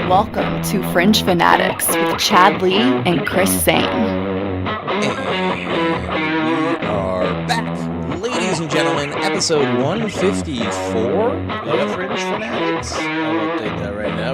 Welcome to Fringe Fanatics with Chad Lee and Chris Zane. And we are back, ladies and gentlemen, episode 154 of Fringe Fanatics. I'll update that right now.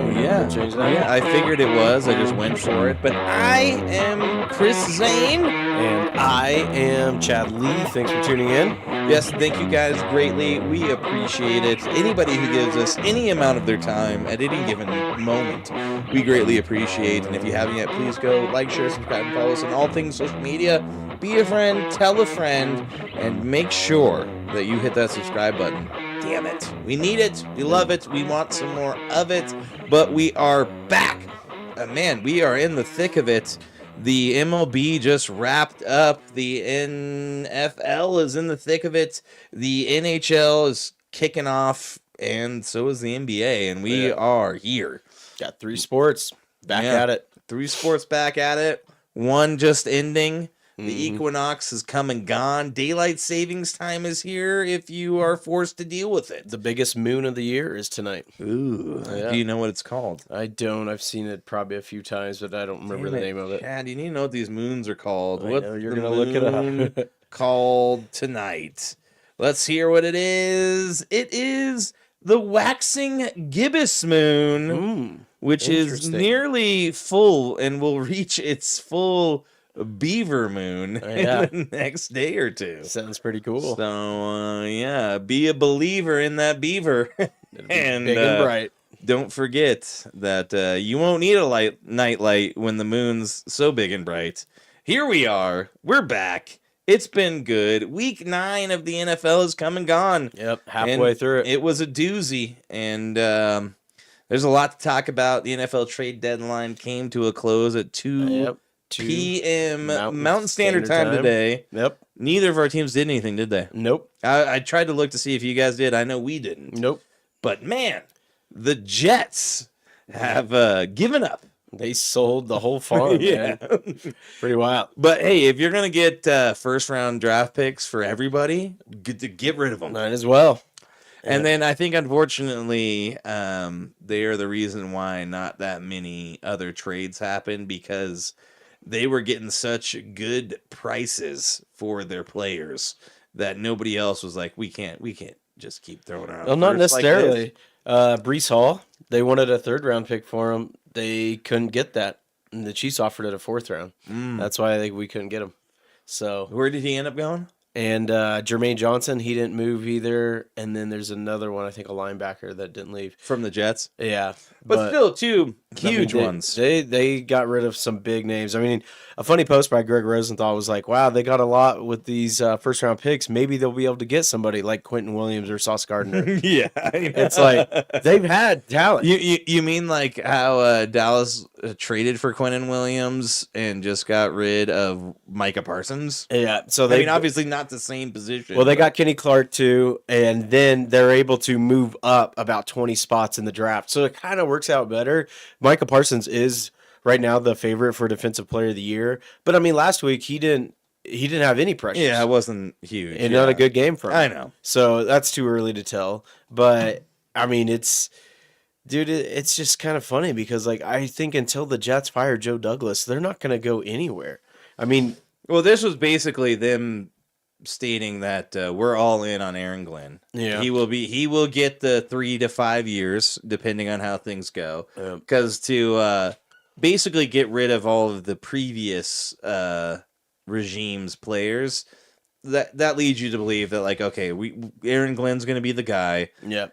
Change that. Yeah, I figured it was. I just went for it. But I am Chris Zane. And I am Chad Lee. Thanks for tuning in. Yes, thank you guys greatly. We appreciate it. Anybody who gives us any amount of their time at any given moment, we greatly appreciate. And if you haven't yet, please go like, share, subscribe, and follow us on all things social media. Be a friend, tell a friend, and make sure that you hit that subscribe button. Damn it. We need it. We love it. We want some more of it. But we are back. Man, we are in the thick of it. The MLB just wrapped up. The NFL is in the thick of it. The NHL is kicking off, and so is the NBA, and we are here. Got 3 sports back at it. 3 sports back at it. One just ending. The equinox is come and gone. Daylight savings time is here if you are forced to deal with it. The biggest moon of the year is tonight. Ooh. Yeah. Do you know what it's called? I don't. I've seen it probably a few times, but I don't remember the name of it. Chad, you need to know what these moons are called. I What know, you're going to look it up. Called tonight. Let's hear what it is. It is the waxing gibbous moon, which is nearly full and will reach its full beaver moon in the next day or two. Sounds pretty cool. So, be a believer in that beaver. And big and bright. Don't forget that you won't need a night light when the moon's so big and bright. Here we are. We're back. It's been good. Week 9 of the NFL is come and gone. Yep, halfway through it. It was a doozy, and there's a lot to talk about. The NFL trade deadline came to a close at 2 p.m. Mountain Standard Time today. Yep. Neither of our teams did anything, did they? Nope. I tried to look to see if you guys did. I know we didn't. Nope. But, man, the Jets have given up. They sold the whole farm, man. Pretty wild. But, hey, if you're going to get first-round draft picks for everybody, get rid of them. Might as well. And then I think, unfortunately, they are the reason why not that many other trades happened, because they were getting such good prices for their players that nobody else was like, we can't just keep throwing around. Well, not necessarily. Breece Hall, they wanted a 3rd-round pick for him. They couldn't get that. And the Chiefs offered it a 4th round. That's why we couldn't get him. So where did he end up going? And Jermaine Johnson, he didn't move either. And then there's another one, I think a linebacker that didn't leave. From the Jets? Yeah. But still, 2 huge ones. They got rid of some big names. I mean, a funny post by Greg Rosenthal was like, wow, they got a lot with these first-round picks. Maybe they'll be able to get somebody like Quentin Williams or Sauce Gardner. Yeah. It's like, they've had talent. You mean like how Dallas traded for Quentin Williams and just got rid of Micah Parsons? Yeah. So they obviously not the same position. Well, they got Kenny Clark too, and then they're able to move up about 20 spots in the draft. So it kind of works out better. Micah Parsons is right now the favorite for Defensive Player of the Year, but I mean, last week he didn't have any pressure. Yeah, it wasn't huge. And not a good game for him. I know. So that's too early to tell. But I mean, it's just kind of funny because like I think until the Jets fire Joe Douglas, they're not going to go anywhere. I mean, well, this was basically them stating that we're all in on Aaron Glenn. Yeah, he will get the 3 to 5 years depending on how things go. Because to basically get rid of all of the previous regime's players, that leads you to believe that like, okay, Aaron Glenn's going to be the guy. Yeah.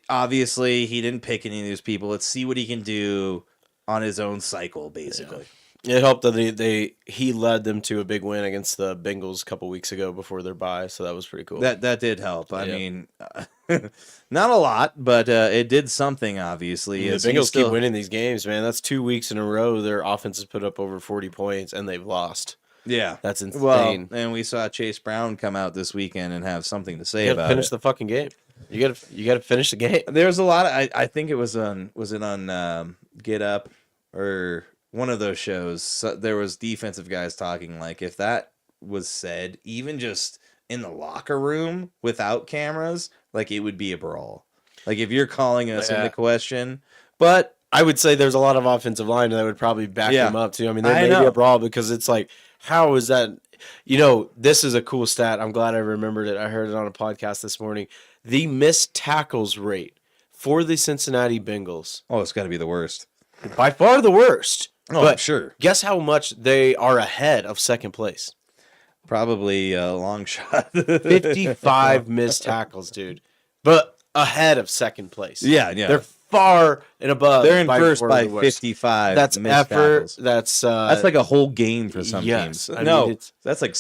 Obviously, he didn't pick any of these people. Let's see what he can do on his own cycle, basically. Yeah. It helped that he led them to a big win against the Bengals a couple weeks ago before their bye, so that was pretty cool. That did help. I mean, not a lot, but it did something. Obviously, the Bengals keep winning these games, man. That's 2 weeks in a row their offense has put up over 40 points, and they've lost. Yeah, that's insane. Well, and we saw Chase Brown come out this weekend and have something to say about it. Finish the fucking game. You gotta finish the game. There's a lot of I think it was on Get Up or one of those shows. So there was defensive guys talking like if that was said even just in the locker room without cameras, like it would be a brawl. Like if you're calling us Yeah. into question, but I would say there's a lot of offensive line that would probably back Yeah. them up too. I mean, there I may be know. a brawl because it's like, how is that? You know, this is a cool stat. I'm glad I remembered it. I heard it on a podcast this morning. The missed tackles rate for the Cincinnati Bengals, oh, it's got to be the worst. by far the worst. Oh, I'm But sure. guess how much they are ahead of second place? Probably a long shot. 55 missed tackles, dude. But ahead of second place. Yeah. They're far and above. They're in by first far by the worst. 55. That's missed effort. tackles. That's That's like a whole game for some yes. teams. I No, mean, that's like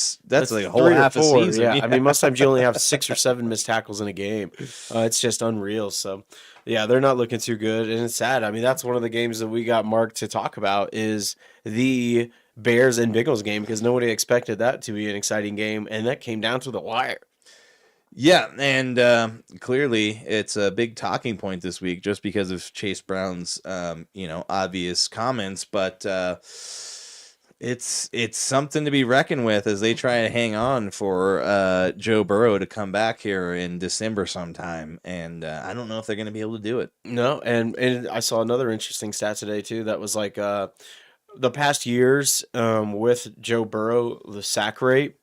a whole 3 or half a 4, season. Yeah. I mean, most times you only have 6 or 7 missed tackles in a game. It's just unreal. So, yeah, they're not looking too good, and it's sad. I mean, that's one of the games that we got marked to talk about is the Bears and Bengals game because nobody expected that to be an exciting game, and that came down to the wire. Yeah, and clearly it's a big talking point this week just because of Chase Brown's, obvious comments. But it's something to be reckoned with as they try to hang on for Joe Burrow to come back here in December sometime. And I don't know if they're going to be able to do it. No, and I saw another interesting stat today too. That was like the past years with Joe Burrow, the sack rate,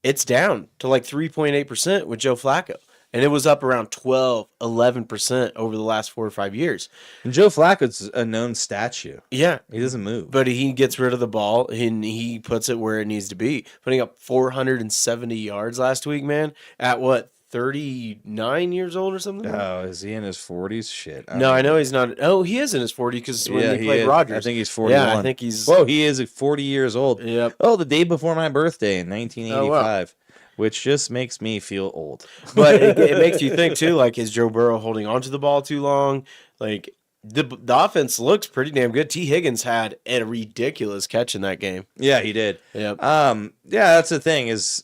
it's down to like 3.8% with Joe Flacco. And it was up around 11% over the last 4 or 5 years. And Joe Flacco's a known statue. Yeah. He doesn't move. But he gets rid of the ball and he puts it where it needs to be. Putting up 470 yards last week, man, at what, 39 years old or something? Oh, is he in his 40s? Shit. No, I know he's not. Oh, he is in his 40s because when he played is. Rodgers. I think he's 41. Yeah, I think he's. Whoa, he is 40 years old. Yep. Oh, the day before my birthday in 1985, which just makes me feel old. But it makes you think, too, like, is Joe Burrow holding onto the ball too long? Like, the offense looks pretty damn good. T. Higgins had a ridiculous catch in that game. Yeah, he did. Yep. Yeah, that's the thing is,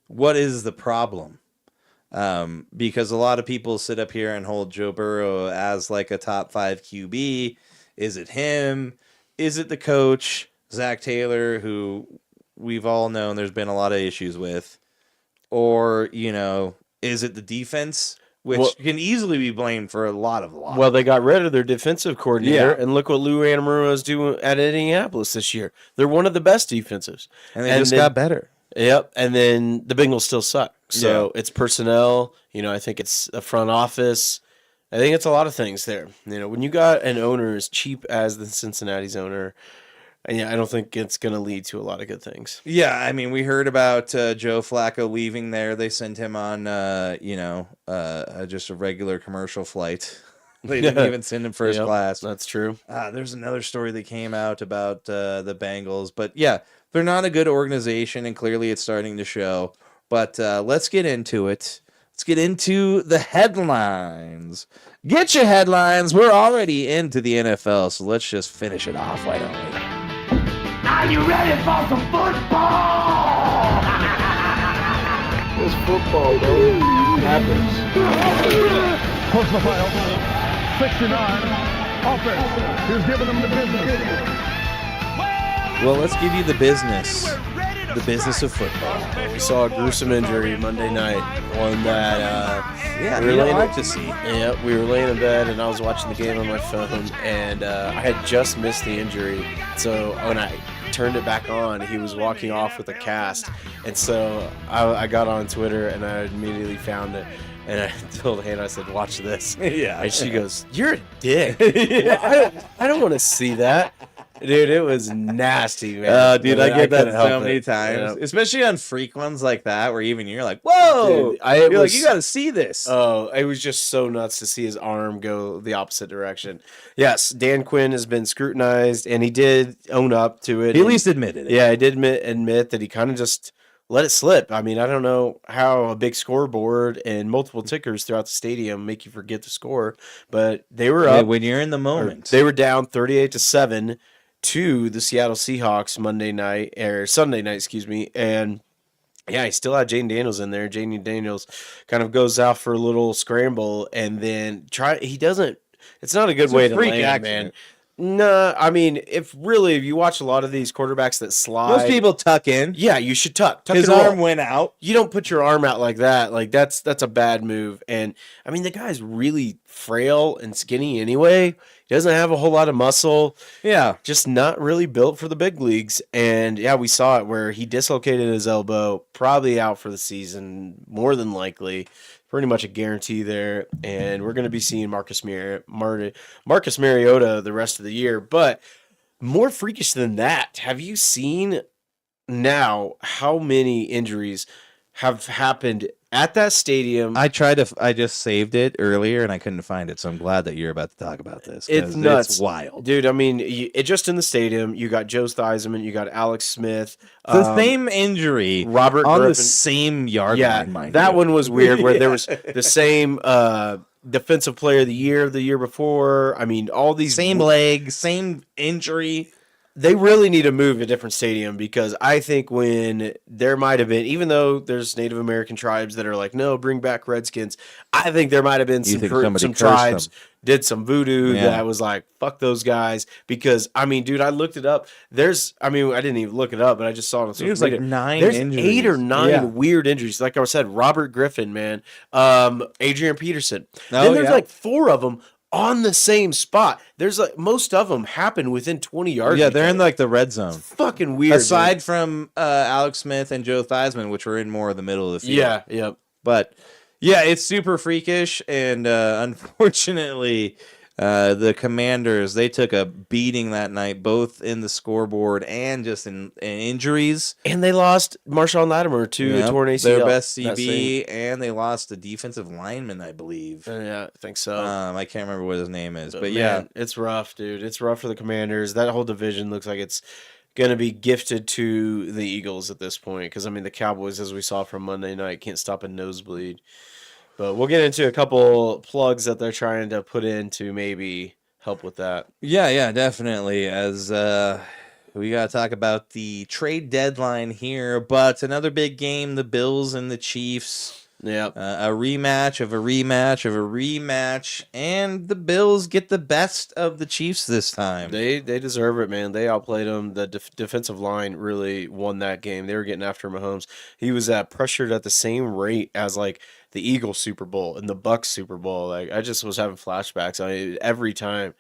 what is the problem? Because a lot of people sit up here and hold Joe Burrow as like a top 5 QB. Is it him? Is it the coach, Zach Taylor, who we've all known there's been a lot of issues with? Or, is it the defense, which can easily be blamed for a lot of losses? Well, they got rid of their defensive coordinator, Yeah. and look what Lou Anarumo is doing at Indianapolis this year. They're one of the best defensives. and they just got better. Yep, and then the Bengals still suck. So it's personnel. I think it's a front office. I think it's a lot of things there. When you got an owner as cheap as the Cincinnati's owner, and I don't think it's going to lead to a lot of good things. Yeah, I mean, we heard about Joe Flacco leaving there. They sent him on, just a regular commercial flight. They didn't even send him first class. That's true. There's another story that came out about the Bengals. But, yeah, they're not a good organization, and clearly it's starting to show. But let's get into it. Let's get into the headlines. Get your headlines. We're already into the NFL, so let's just finish it off. Why don't we? Are you ready for some football? It's football, bro. It happens. Close the file. 69. Offense. He's giving them the business. Well, let's give you the business. The business of football. We saw a gruesome injury Monday night. One that Yeah, we were you don't laying like to see. Yeah, we were laying in bed and I was watching the game on my phone, and I had just missed the injury. So when I turned it back on, he was walking off with a cast, and so I got on Twitter and I immediately found it. And I told Hannah, I said, "Watch this." Yeah. And she goes, "You're a dick." I don't want to see that. Dude, it was nasty, man. Dude, But I get that couldn't help so many it. times, Yeah. especially on freak ones like that, where even you're like, "Whoa!" Dude, You're like, "You got to see this." Oh, it was just so nuts to see his arm go the opposite direction. Yes, Dan Quinn has been scrutinized, and he did own up to it. He at And- least admitted it. yeah, he did admit that he kind of just let it slip. I mean, I don't know how a big scoreboard and multiple tickers throughout the stadium make you forget the score, but they were Yeah, up. when you're in the or moment. they were down 38-7 to the Seattle Seahawks Sunday night, excuse me, and yeah, he still had Jaden Daniels in there. Jaden Daniels kind of goes out for a little scramble and then he doesn't. It's not a good It's a way to freak land, accident. man. No, I mean, if you watch a lot of these quarterbacks that slide, Most people tuck in. yeah, you should tuck His and roll. arm went out. You don't put your arm out like that. Like that's a bad move. And I mean, the guy's really frail and skinny anyway. He doesn't have a whole lot of muscle. Yeah. Just not really built for the big leagues. And yeah, we saw it where he dislocated his elbow, probably out for the season, more than likely. Pretty much a guarantee there. And we're going to be seeing Marcus Mariota the rest of the year. But more freakish than that, have you seen now how many injuries have happened at that stadium? I just saved it earlier and I couldn't find it, so I'm glad that you're about to talk about this. It's nuts. It's wild. Dude, I mean, it just in the stadium, you got Joe Theismann, you got Alex Smith. The same injury. Robert on Griffin. the same yard line, mind that you. one was weird where there was the same defensive player of the year before. I mean, all these Same leg, same injury. They really need to move a different stadium because I think when there might have been, even though there's Native American tribes that are like, no, bring back Redskins, I think there might have been some tribes did some voodoo that was like, fuck those guys. Because, I mean, dude, I looked it up. I didn't even look it up, but I just saw it on social media. Like 9 There's injuries. 8 or 9 weird injuries. Like I said, Robert Griffin, man. Adrian Peterson. Then there's like 4 of them on the same spot. There's like most of them happen within 20 yards. Yeah, they're in like the red zone. It's fucking weird. Aside from Alex Smith and Joe Theismann, which were in more of the middle of the field. Yeah. But yeah, it's super freakish, and unfortunately, the Commanders, they took a beating that night, both in the scoreboard and just in injuries. And they lost Marshawn Latimer to a torn ACL. Their best CB, and they lost a defensive lineman, I believe. Yeah, I think so. I can't remember what his name is, but man, yeah. It's rough, dude. It's rough for the Commanders. That whole division looks like it's going to be gifted to the Eagles at this point because, I mean, the Cowboys, as we saw from Monday night, can't stop a nosebleed. But we'll get into a couple plugs that they're trying to put in to maybe help with that. Yeah, definitely. As we got to talk about the trade deadline here, but another big game, the Bills and the Chiefs. Yeah, a rematch of a rematch of a rematch, and the Bills get the best of the Chiefs this time. They deserve it, man. They outplayed them. The defensive line really won that game. They were getting after Mahomes. He was pressured at the same rate as like the Eagles Super Bowl and the Bucks Super Bowl. Like I just was having flashbacks. I mean, every time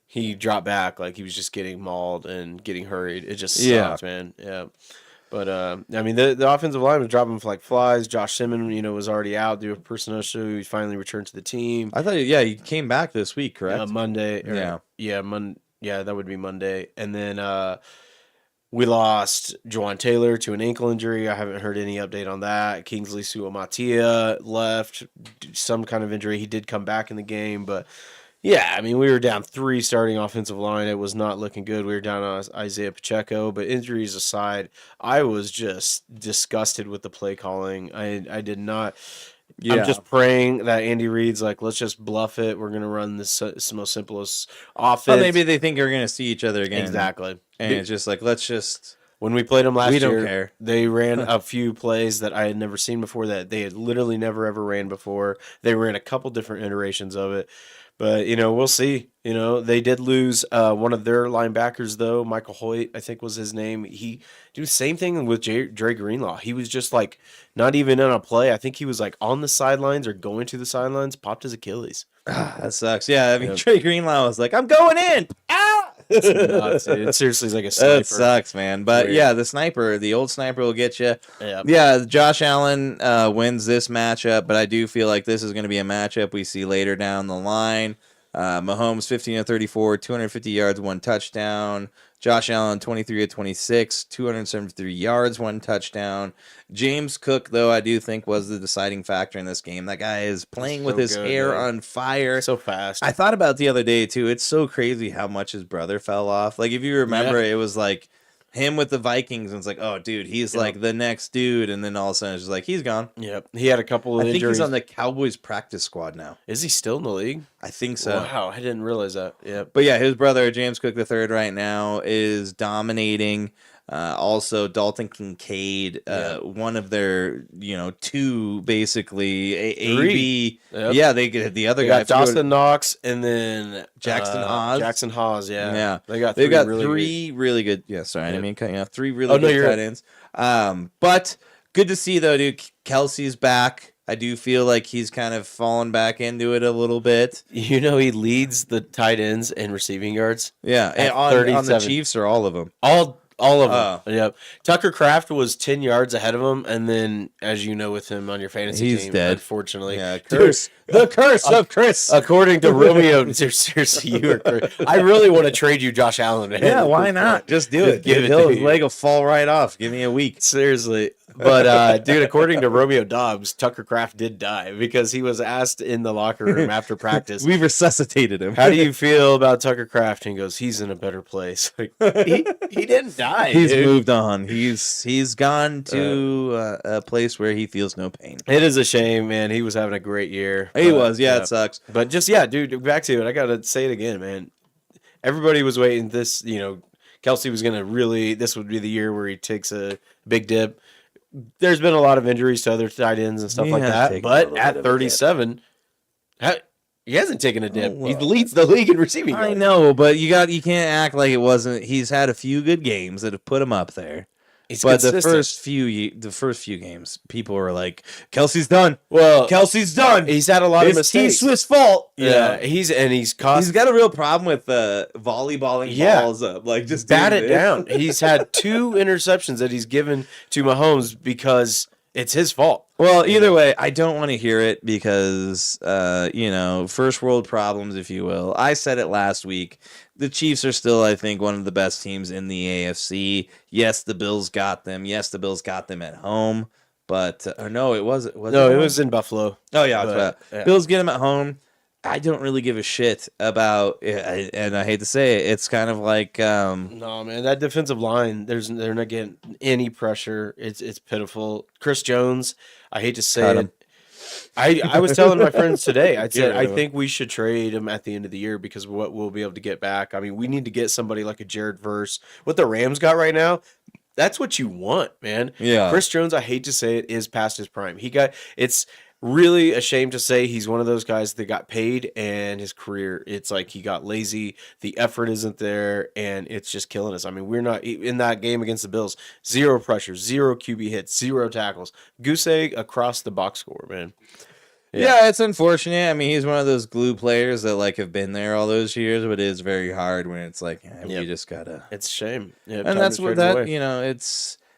he dropped back, like he was just getting mauled and getting hurried. It just sucked, man. Yeah. But, I mean, the offensive line was dropping like flies. Josh Simmons, was already out due to a personnel issue. He finally returned to the team. I thought, he came back this week, correct? Monday. That would be Monday. And then we lost Juwan Taylor to an ankle injury. I haven't heard any update on that. Kingsley Suamatia left, some kind of injury. He did come back in the game, but... Yeah, I mean, we were down 3 starting offensive line. It was not looking good. We were down on Isaiah Pacheco, but injuries aside, I was just disgusted with the play calling. I did not. Yeah. I'm just praying that Andy Reid's like, let's just bluff it. We're going to run this most simplest offense. Well, maybe they think we're going to see each other again. Exactly. And it's just like, let's just... When we played them last year, don't care. They ran a few plays that I had never seen before, that they had literally never, ever ran before. They ran a couple different iterations of it. But, we'll see. They did lose one of their linebackers, though. Michael Hoyt, I think was his name. He did the same thing with Dre Greenlaw. He was just, like, not even in a play. I think he was, like, on the sidelines or going to the sidelines, popped his Achilles. That sucks. Yeah, I mean, Dre Greenlaw was like, I'm going in. Ah! It's nuts, dude. It seriously is like a sniper. That sucks, man. But, the old sniper will get you. Yeah, Josh Allen wins this matchup, but I do feel like this is going to be a matchup we see later down the line. Mahomes 15-34, 250 yards, 1 touchdown. Josh Allen 23-26, 273 yards, 1 touchdown. James Cook, though, I do think was the deciding factor in this game. That guy is playing with his hair on fire. So fast. I thought about it the other day, too. It's so crazy how much his brother fell off. Like, if you remember, it was like him with the Vikings, and it's like, oh, dude, he's like the next dude, and then all of a sudden it's just like, he's gone. Yep. He had a couple of injuries. I think he's on the Cowboys practice squad now. Is he still in the league? I think so. Wow, I didn't realize that. Yeah. But yeah, his brother, James Cook III, right now is dominating. Also, Dalton Kincaid, one of their, two basically AB. Yep. Yeah, they get the other They guy. got Dawson Knox and then Jackson Haas. Jackson Haas, yeah. Yeah, They've got three really good. Yeah, sorry, I didn't mean cut you off. Three really Oh, no, good you're tight right. ends. But good to see though, dude. Kelsey's back. I do feel like he's kind of fallen back into it a little bit. You know, he leads the tight ends in receiving yards. Yeah, and At on the 37. Chiefs or all of them. All of them. Yep. Tucker Kraft was 10 yards ahead of him, and then, as you know, with him on your fantasy He's team, dead. Unfortunately, Yeah, the curse of Chris. According to Romeo, seriously, you are crazy. I really want to trade you, Josh Allen. Yeah, why not? Just do it. Give it His to you. leg will fall right off. Give me a week. Seriously. But, dude, according to Romeo Dobbs, Tucker Kraft did die because he was asked in the locker room after practice, We resuscitated him. how do you feel about Tucker Kraft? And he goes, he's in a better place. Like, he didn't die. He's dude. moved on. He's gone to a place where he feels no pain. It is a shame, man. He was having a great year. He but, was. Yeah, it sucks. But just, dude, back to it. I got to say it again, man. Everybody was waiting this, Kelsey was going to really, this would be the year where he takes a big dip. There's been a lot of injuries to other tight ends and stuff like Yeah, that. taking a But little bit at of a 37, he hasn't taken a dip. Oh, He well. leads the league in receiving I yards. know, but you can't act like it wasn't. He's had a few good games that have put him up there. He's But the consistent. first few games, people were like, "Kelsey's done. Well, Kelsey's done. he's had a lot of It's T mistakes. Swift's fault." Yeah, he's cost. He's got a real problem with volleyballing balls up. Like just bat doing it this. down. He's had 2 interceptions that he's given to Mahomes because it's his fault. Well, either way, I don't want to hear it because, first world problems, if you will. I said it last week. The Chiefs are still, I think, one of the best teams in the AFC. Yes, the Bills got them. Yes, the Bills got them at home. But, no, it wasn't. It was in Buffalo. Oh, yeah. but, But Bills get them at home. I don't really give a shit about it. And I hate to say it. It's kind of like... No, man, that defensive line, they're not getting any pressure. It's pitiful. Chris Jones, I hate to say Cut it. him. I was telling my friends today, I said, rid of I him. think we should trade him at the end of the year because what we'll be able to get back. I mean, we need to get somebody like a Jared Verse. What the Rams got right now, that's what you want, man. Yeah. Chris Jones, I hate to say it, is past his prime. It's really a shame to say he's one of those guys that got paid and his career, it's like he got lazy, the effort isn't there, and it's just killing us. I mean, we're not in that game against the Bills, 0 pressure, 0 QB hits, 0 tackles. Goose egg across the box score, man. Yeah, it's unfortunate. I mean, he's one of those glue players that have been there all those years, but it is very hard when it's like, we just gotta. It's a shame. Yeah, And that's what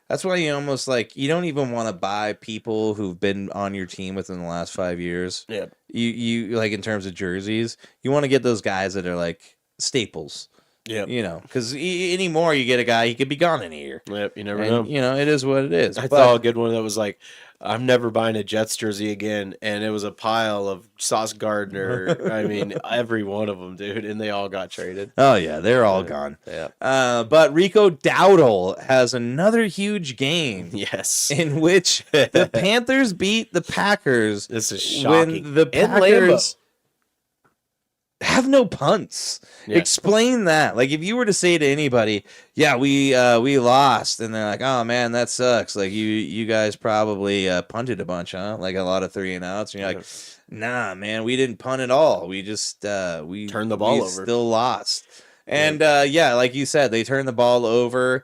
that's why you almost you don't even want to buy people who've been on your team within the last 5 years. Yeah. You in terms of jerseys, you want to get those guys that are staples. Yeah. Because anymore you get a guy, he could be gone in a year. Yep, you never And, know. it is what it is. I But- saw a good one that was like, I'm never buying a Jets jersey again, and it was a pile of Sauce Gardner. I mean, every one of them, dude, and they all got traded. Oh yeah, they're all gone. Yeah. But Rico Dowdle has another huge game Yes. in which the Panthers beat the Packers. This is shocking. When the In Packers have no punts. Yeah. Explain that. If you were to say to anybody, "Yeah, we lost," and they're like, "Oh man, that sucks." You guys probably punted a bunch, huh? A lot of 3 and outs, and you're like, "Nah, man, we didn't punt at all. We just we Turned the ball we over. Still lost." And like you said, they turned the ball over.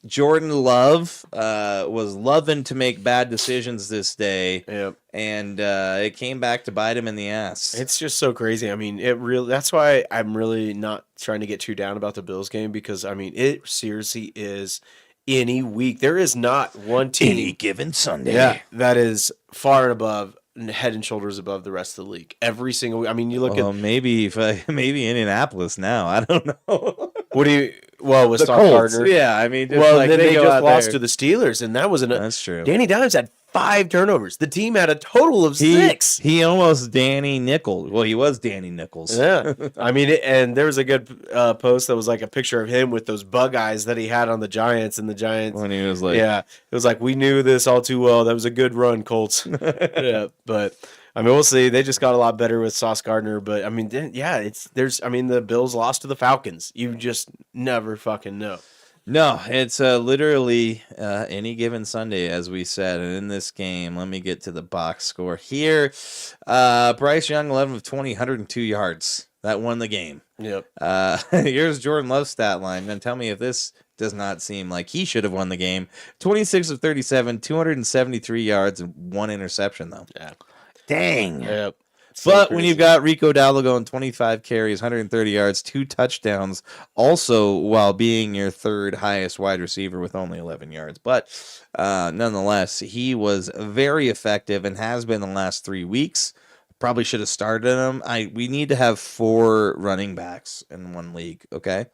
Jordan Love was loving to make bad decisions this day. Yep. And it came back to bite him in the ass. It's just so crazy. I mean, that's why I'm really not trying to get too down about the Bills game because, I mean, it seriously is any week. There is not one team. Any given Sunday. Yeah, that is far and above, head and shoulders above the rest of the league. Every single. I mean, you look at maybe maybe Indianapolis now. I don't know. what do you? Well, with The Sauce Colts. Gardner. Yeah, I mean, just Well, then they go just out lost there. to the Steelers, and that was That's true. Danny Dimes had 5 turnovers. The team had a total of 6. He almost Danny Nichols. Well, he was Danny Nichols. Yeah, I mean, and there was a good post that was like a picture of him with those bug eyes that he had on the Giants, and the Giants. When he was like, Yeah, it was like we knew this all too well. That was a good run, Colts. Yeah, but I mean, we'll see. They just got a lot better with Sauce Gardner, but I mean, the Bills lost to the Falcons. You just never fucking know. No, it's literally any given Sunday, as we said. And in this game, let me get to the box score here. Bryce Young, 11 of 20, 102 yards. That won the game. Yep. Here's Jordan Love's stat line. And tell me if this does not seem like he should have won the game. 26 of 37, 273 yards, and 1 interception, though. Yeah. Dang. Yep. But when you've got Rico Dowdle going 25 carries, 130 yards, 2 touchdowns, also while being your third highest wide receiver with only 11 yards. But nonetheless, he was very effective and has been the last 3 weeks. Probably should have started him. We need to have 4 running backs in one league, okay?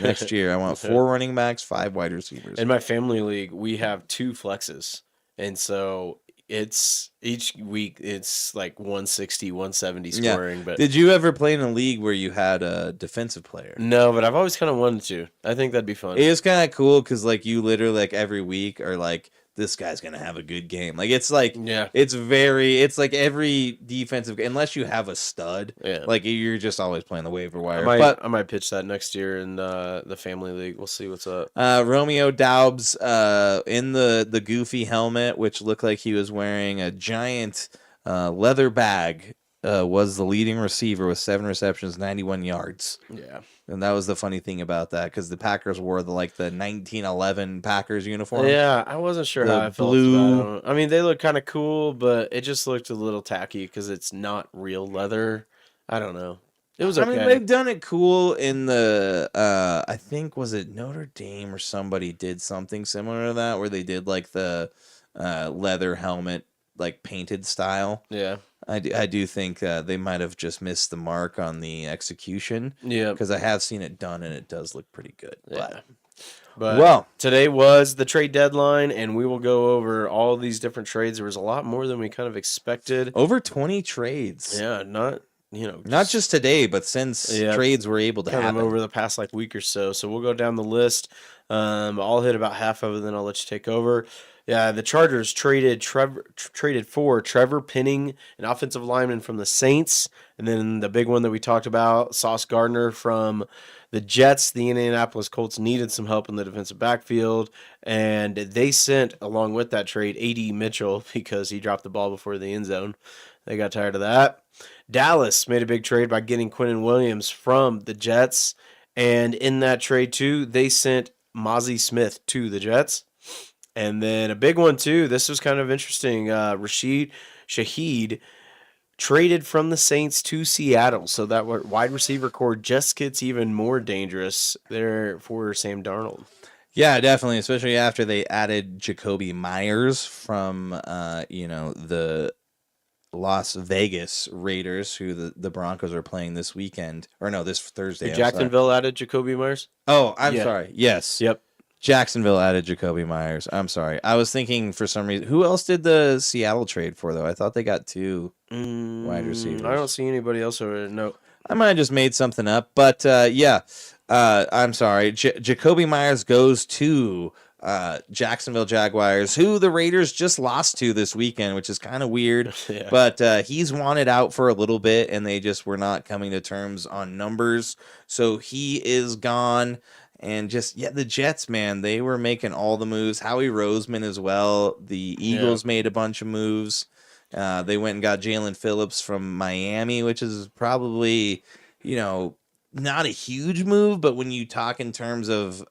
Next year, I want 4 running backs, 5 wide receivers. In my family league, we have 2 flexes. And so it's each week it's like 160, 170 scoring. Yeah. But did you ever play in a league where you had a defensive player? No, but I've always kind of wanted to. I think that'd be fun. It is kind of cool because like you literally like every week are like, this guy's gonna have a good game. Like it's like it's like every defensive, unless you have a stud, like you're just always playing the waiver wire. I might pitch that next year in the family league. We'll see what's up. Romeo Doubs in the goofy helmet, which looked like he was wearing a giant leather bag, was the leading receiver with 7 receptions, 91 yards. Yeah. And that was the funny thing about that, because the Packers wore the 1911 Packers uniform. Yeah, I wasn't sure how I felt about it. I mean, they look kind of cool, but it just looked a little tacky because it's not real leather. I don't know. It was okay. I mean, they've done it cool in the, I think, was it Notre Dame or somebody did something similar to that, where they did like the leather helmet, like painted style. Yeah. I do think they might have just missed the mark on the execution. Yeah. Because I have seen it done, and it does look pretty good. Yeah. But today was the trade deadline, and we will go over all these different trades. There was a lot more than we kind of expected. Over 20 trades. Yeah, not just today, but since trades were able to happen over the past week or so. So we'll go down the list. I'll hit about half of it, then I'll let you take over. Yeah, the Chargers traded for Trevor Penning, an offensive lineman from the Saints, and then the big one that we talked about, Sauce Gardner from the Jets. The Indianapolis Colts needed some help in the defensive backfield, and they sent, along with that trade, A.D. Mitchell because he dropped the ball before the end zone. They got tired of that. Dallas made a big trade by getting Quinnen Williams from the Jets, and in that trade, too, they sent Mozzie Smith to the Jets. And then a big one, too. This was kind of interesting. Rashid Shaheed traded from the Saints to Seattle. So that wide receiver core just gets even more dangerous there for Sam Darnold. Yeah, definitely, especially after they added Jacoby Myers from, the Las Vegas Raiders, who the Broncos are playing this weekend. Or no, this Thursday. Jacksonville added Jacoby Myers? Oh, I'm sorry. Yes. Yep. Jacksonville added Jacoby Myers. I'm sorry. I was thinking for some reason. Who else did the Seattle trade for, though? I thought they got 2 wide receivers. I don't see anybody else over no. I might have just made something up. But, I'm sorry. Jacoby Myers goes to Jacksonville Jaguars, who the Raiders just lost to this weekend, which is kind of weird. Yeah. But he's wanted out for a little bit, and they just were not coming to terms on numbers. So he is gone. And the Jets, man, they were making all the moves. Howie Roseman as well. The Eagles made a bunch of moves. They went and got Jalen Phillips from Miami, which is probably, not a huge move, but when you talk in terms of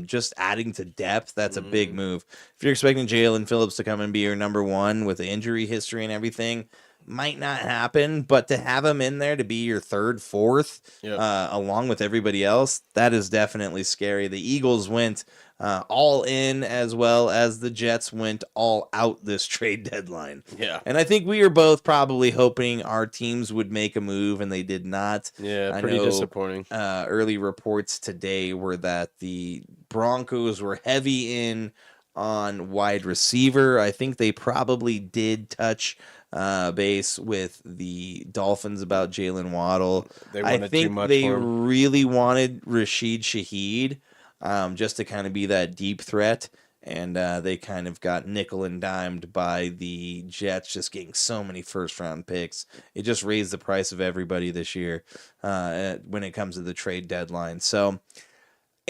just adding to depth, that's a big move. If you're expecting Jalen Phillips to come and be your number 1 with the injury history and everything, might not happen, but to have him in there to be your 3rd, 4th, along with everybody else, that is definitely scary. The Eagles went all in as well as the Jets went all out this trade deadline. Yeah. And I think we were both probably hoping our teams would make a move, and they did not. Yeah, pretty disappointing. Early reports today were that the Broncos were heavy in on wide receiver. I think they probably did touch base with the Dolphins about Jalen Waddle. I think they really wanted Rashid Shaheed just to kind of be that deep threat, and they kind of got nickel and dimed by the Jets just getting so many first-round picks. It just raised the price of everybody this year when it comes to the trade deadline. So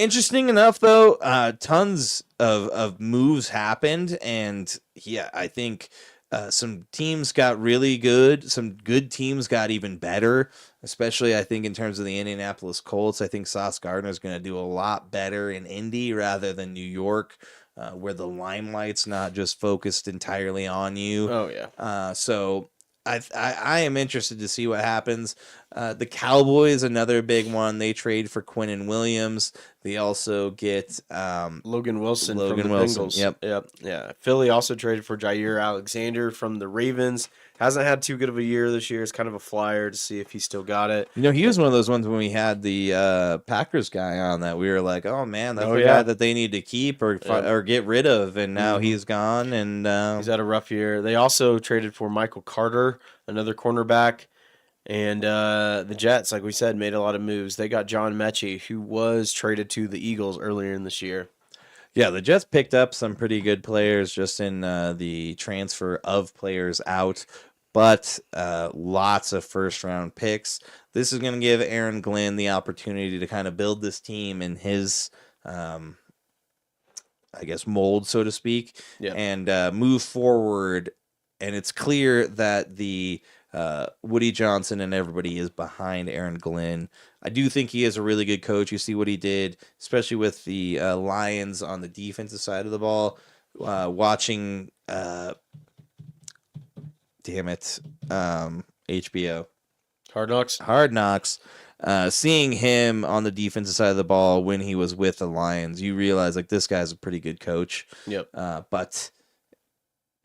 Interesting enough, though, tons of moves happened, and I think some teams got really good. Some good teams got even better, especially I think in terms of the Indianapolis Colts. I think Sauce Gardner is going to do a lot better in Indy rather than New York, where the limelight's not just focused entirely on you. Oh yeah. So I am interested to see what happens. The Cowboys, another big one. They trade for Quinnen Williams. They also get Logan Wilson Logan from the Wilson, Bengals. yep. Yeah. Philly also traded for Jair Alexander from the Ravens. Hasn't had too good of a year this year. It's kind of a flyer to see if he still got it. He was one of those ones when we had the Packers guy on that we were like, oh man, that's the yeah. guy that they need to keep or get rid of, and now he's gone, and He's had a rough year. They also traded for Michael Carter, another cornerback. And the Jets, like we said, made a lot of moves. They got John Mechie, who was traded to the Eagles earlier in this year. Yeah, the Jets picked up some pretty good players just in the transfer of players out, but lots of first-round picks. This is going to give Aaron Glenn the opportunity to kind of build this team in his, mold, so to speak, and move forward. And it's clear that the Woody Johnson and everybody is behind Aaron Glenn. I do think he is a really good coach. You see what he did, especially with the Lions on the defensive side of the ball. Watching, HBO. Hard Knocks. Seeing him on the defensive side of the ball when he was with the Lions, you realize like this guy's a pretty good coach. Yep. But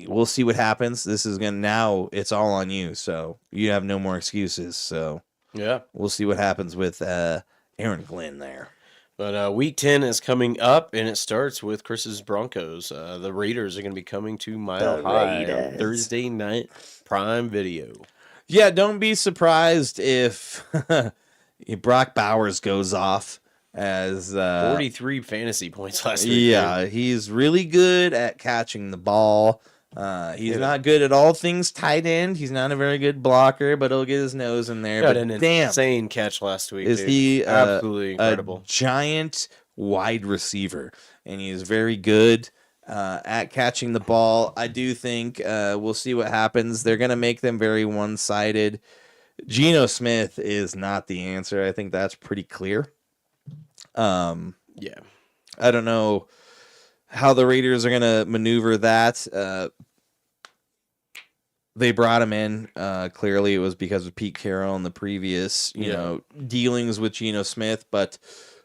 we'll see what happens. This is now it's all on you, so you have no more excuses. So yeah, we'll see what happens with Aaron Glenn there. But week 10 is coming up, and it starts with Chris's Broncos. The Raiders are going to be coming to Mile High on Thursday night, Prime Video. Yeah, don't be surprised if Brock Bowers goes off as 43 fantasy points last week. Yeah, he's really good at catching the ball. He's not good at all things tight end. He's not a very good blocker, but he'll get his nose in there. Got but an damn, insane catch last week. is dude. he Absolutely incredible. A giant wide receiver, and he is very good at catching the ball. I do think we'll see what happens. They're going to make them very one-sided. Geno Smith is not the answer. I think that's pretty clear. Yeah. I don't know how the Raiders are going to maneuver that. They brought him in. Clearly, it was because of Pete Carroll and the previous, dealings with Geno Smith. But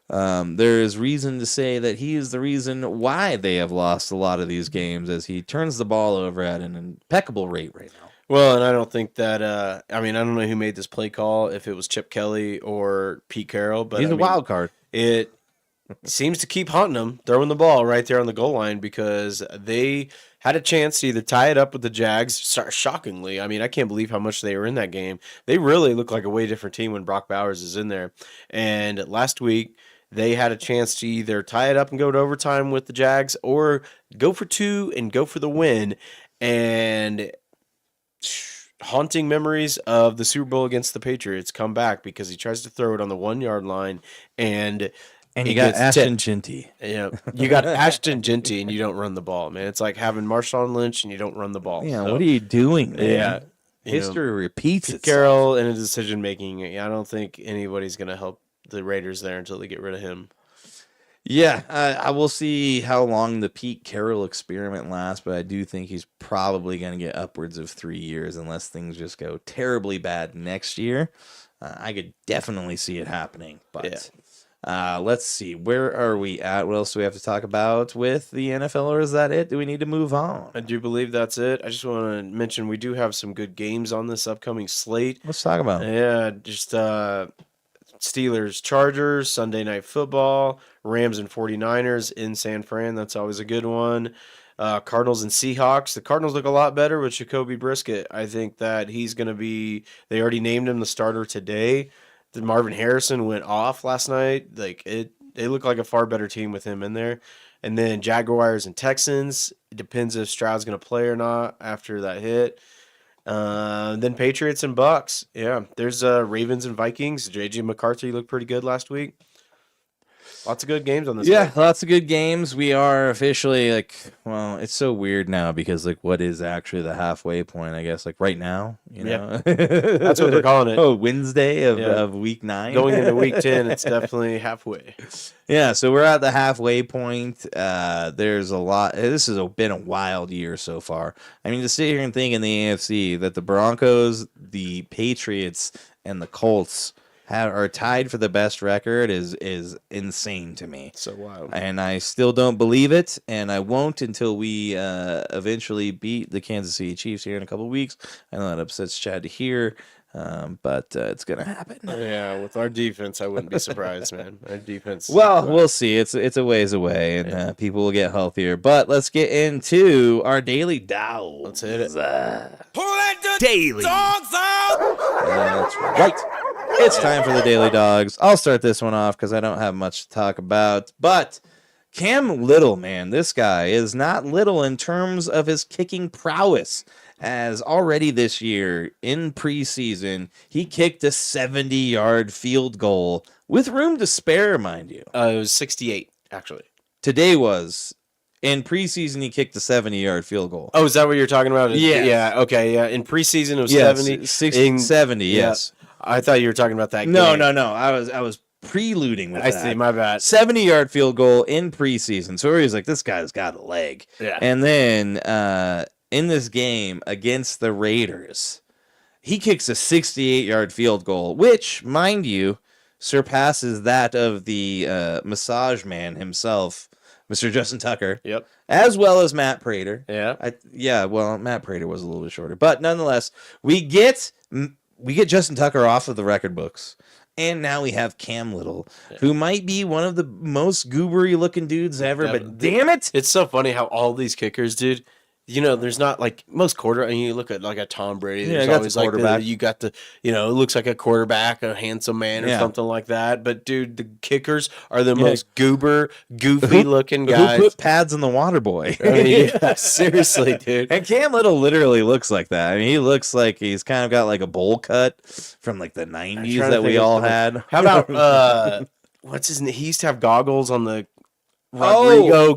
there is reason to say that he is the reason why they have lost a lot of these games, as he turns the ball over at an impeccable rate right now. Well, and I don't think that. I don't know who made this play call, if it was Chip Kelly or Pete Carroll, but He's a wild card. It seems to keep hunting them, throwing the ball right there on the goal line, because they had a chance to either tie it up with the Jags. Shockingly, I can't believe how much they were in that game. They really look like a way different team when Brock Bowers is in there. And last week, they had a chance to either tie it up and go to overtime with the Jags, or go for two and go for the win. And haunting memories of the Super Bowl against the Patriots come back, because he tries to throw it on the 1 yard line, and you got Ashton Ginty. Yeah, you got Ashton Ginty, and you don't run the ball, man. It's like having Marshawn Lynch and you don't run the ball. Yeah, what are you doing, man? Yeah, history repeats itself. Carroll in a decision making. I don't think anybody's going to help the Raiders there until they get rid of him. Yeah, I will see how long the Pete Carroll experiment lasts, but I do think he's probably going to get upwards of 3 years unless things just go terribly bad next year. I could definitely see it happening, but let's see. Where are we at? What else do we have to talk about with the NFL, or is that it? Do we need to move on? I do believe that's it. I just want to mention we do have some good games on this upcoming slate. Let's talk about it. Yeah, just Steelers, Chargers, Sunday Night Football, Rams and 49ers in San Fran. That's always a good one. Cardinals and Seahawks. The Cardinals look a lot better with Jacoby Brissett. I think that he's going to be – they already named him the starter today. The Marvin Harrison went off last night. They look like a far better team with him in there. And then Jaguars and Texans. It depends if Stroud's going to play or not after that hit. Then Patriots and Bucks. Yeah, there's Ravens and Vikings. J.J. McCarthy looked pretty good last week. Lots of good games on this. Yeah, lots of good games. We are officially it's so weird now because what is actually the halfway point? I guess right now, know, that's what they're calling it. Oh, Wednesday of week 9, going into week 10. It's definitely halfway. Yeah, so we're at the halfway point. There's a lot. This has been a wild year so far. I mean, to sit here and think in the AFC that the Broncos, the Patriots, and the Colts are tied for the best record is insane to me. So wild. And I still don't believe it, and I won't until we eventually beat the Kansas City Chiefs here in a couple of weeks. I know that upsets Chad to hear, but it's going to happen. Yeah, with our defense, I wouldn't be surprised, man. Our defense. Well, we'll see. It's a ways away, and people will get healthier. But let's get into our daily Dow. Let's hit it. Daily Dogs out. That's right. It's time for the Daily Dogs. I'll start this one off because I don't have much to talk about. But Cam Little, man, this guy is not little in terms of his kicking prowess. As already this year in preseason, he kicked a 70-yard field goal with room to spare, mind you. It was 68, actually. Today was. In preseason, he kicked a 70-yard field goal. Oh, is that what you're talking about? Yeah. Yeah, okay, yeah. In preseason, it was Yes, 70. 60, 70, yes. I thought you were talking about that No, game. no. I was preluding with I that. see, my bad. 70-yard field goal in preseason. So he was like, this guy's got a leg. Yeah. And then in this game against the Raiders, he kicks a 68-yard field goal, which, mind you, surpasses that of the massage man himself, Mr. Justin Tucker. Yep. As well as Matt Prater. Yeah. Well, Matt Prater was a little bit shorter. But nonetheless, we get Justin Tucker off of the record books. And now we have Cam Little, who might be one of the most goobery looking dudes ever, but damn it. It's so funny how all these kickers, dude, there's not most you look at a Tom Brady, there's always the quarterback. you got the, it looks like a quarterback, a handsome man or something like that. But dude, the kickers are the most goofy looking guys. Who put pads in the water boy? Yeah, seriously, dude. And Cam Little literally looks like that. I mean, he looks like he's kind of got a bowl cut from the 90s that we all had. How about what's his name? He used to have goggles on the Rodrigo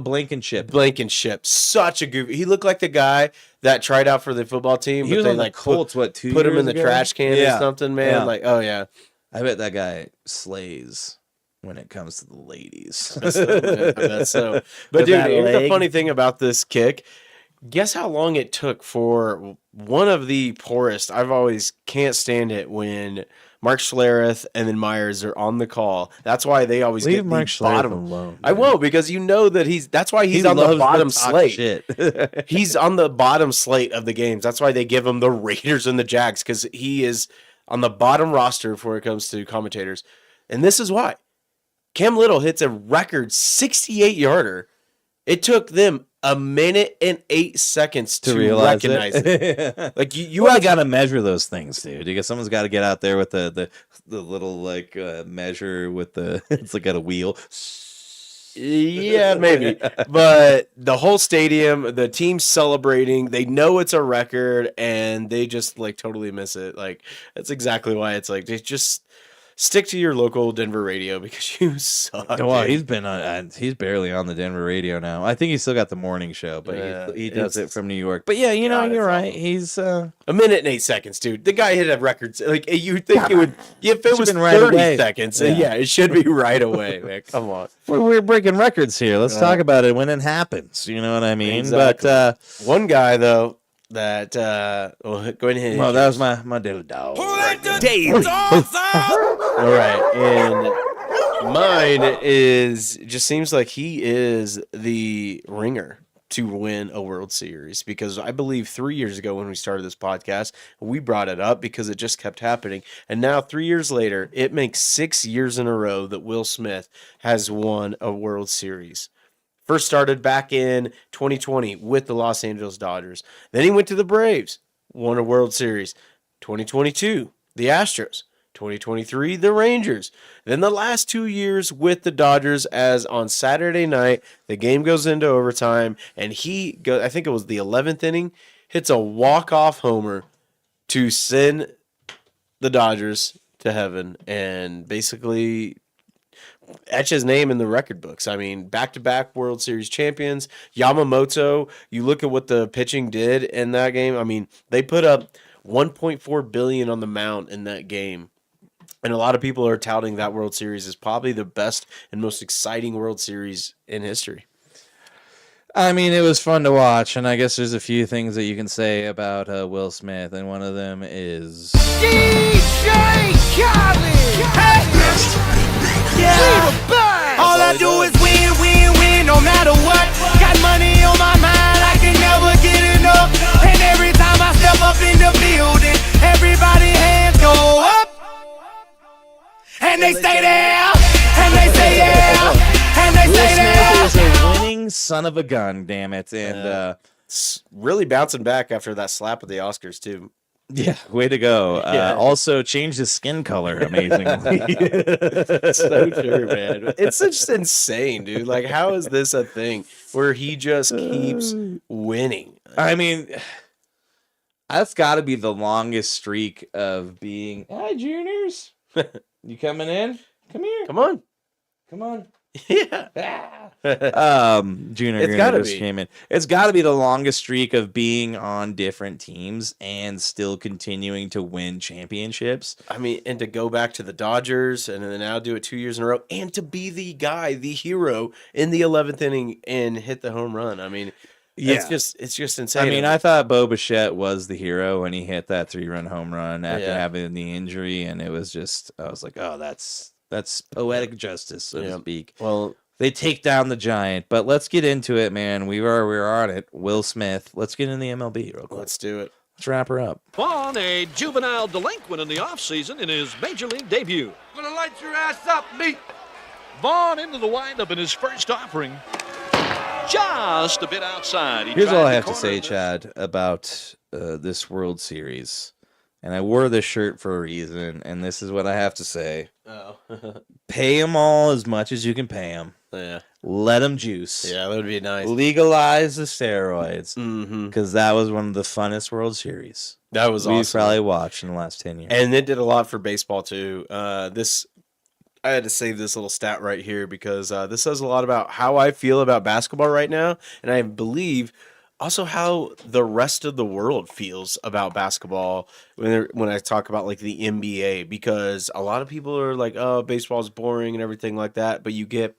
Blankenship. Such a goofy. He looked like the guy that tried out for the football team. He was on the Colts, 2 years put him in the ago? trash can or something, man. Yeah. Oh yeah. I bet that guy slays when it comes to the ladies. I bet so. But dude, here's the funny thing about this kick. Guess how long it took for one of the poorest. I've always can't stand it when Mark Schlereth and then Myers are on the call. That's why they always Leave get Mark the Schlereth bottom. alone. I won't, because that that's why he's on the bottom slate. Shit. He's on the bottom slate of the games. That's why they give him the Raiders and the Jags, because he is on the bottom roster before it comes to commentators. And this is why. Cam Little hits a record 68-yarder. It took them 1 minute and 8 seconds to recognize it. You really got to measure those things, dude. Because someone's got to get out there with the little measure with the it's got a wheel. Yeah, maybe. But the whole stadium, the team's celebrating. They know it's a record, and they just totally miss it. That's exactly why it's they just stick to your local Denver radio, because you suck. Well, he's been he's barely on the Denver radio now. I think he's still got the morning show, but he does it from New York. But yeah, you're right. He's 1 minute and 8 seconds, dude. The guy hit a record. You think it would, if it was right 30 away. seconds, it should be right away, man. Come on. We're breaking records here. Let's talk about it when it happens. You know what I mean? Exactly. But one guy though that go ahead. Well, that was my daily dog. Daily. All right, and mine just seems like he is the ringer to win a World Series, because I believe 3 years ago when we started this podcast, we brought it up because it just kept happening. And now 3 years later, it makes 6 years in a row that Will Smith has won a World Series. First started back in 2020 with the Los Angeles Dodgers. Then he went to the Braves, won a World Series. 2022, the Astros. 2023, the Rangers. Then the last 2 years with the Dodgers, as on Saturday night, the game goes into overtime, and I think it was the 11th inning, hits a walk-off homer to send the Dodgers to heaven and basically etch his name in the record books. I mean, back-to-back World Series champions. Yamamoto, you look at what the pitching did in that game. I mean, they put up $1.4 billion on the mound in that game. And a lot of people are touting that World Series as probably the best and most exciting World Series in history. I mean, it was fun to watch, and I guess there's a few things that you can say about Will Smith, and one of them is... DJ Khaled! Yeah! All I do is win, win, win, no matter what. Got money on my mind, I can never get enough. And every time I step up in the building, everybody hands go up. And they stay there, and they say yeah, and they Will say Smith is there. a winning son of a gun, damn it. And It's really bouncing back after that slap of the Oscars, too. yeah, way to go. Yeah. Also changed his skin color amazingly. So true, man. It's just insane, dude. Like, how is this a thing where he just keeps winning? I mean, that's got to be the longest streak of being... Hi, Juniors. You coming in? Come here. Come on. Come on. Yeah. Junior It's gotta just be. came in. It's got to be the longest streak of being on different teams and still continuing to win championships. I mean, and to go back to the Dodgers and then now do it 2 years in a row and to be the guy, the hero in the 11th inning and hit the home run. I mean, Yeah. it's just insane. I mean, I thought Bo Bichette was the hero when he hit that 3-run home run after Yeah. having the injury, and it was just, I was like, oh, that's poetic justice, so to Yeah. speak. Well, They take down the giant, but let's get into it, man. We're on it. Will Smith. Let's get in the MLB real quick. let's do it. Let's wrap her up. Vaughn, a juvenile delinquent in the offseason in his major league debut. Gonna light your ass up, me. Vaughn into the windup in his first offering. Just a bit outside. He Here's tried all I the have to corner say, of the- Chad, about this World Series. And I wore this shirt for a reason, and this is what I have to say. Oh. Pay them all as much as you can pay them. Yeah. Let them juice. Yeah, that would be nice. Legalize the steroids. Mm-hmm. Because that was one of the funnest World Series That was we've awesome. probably watched in the last 10 years. And it did a lot for baseball too. I had to save this little stat right here because this says a lot about how I feel about basketball right now, and I believe also how the rest of the world feels about basketball when I talk about like the NBA, because a lot of people are like, "Oh, baseball's boring" and everything like that, but you get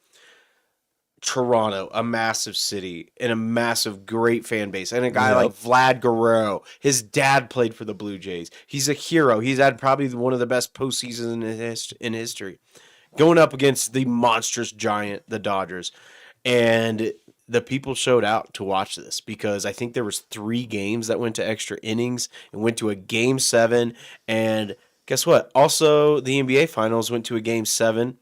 Toronto, a massive city and a massive great fan base, and a guy like Vlad Guerrero. His dad played for the Blue Jays. He's a hero. He's had probably one of the best postseasons in history, going up against the monstrous giant, the Dodgers. And the people showed out to watch this because I think there was 3 games that went to extra innings and went to a game 7. And guess what? Also, the NBA Finals went to a game 7,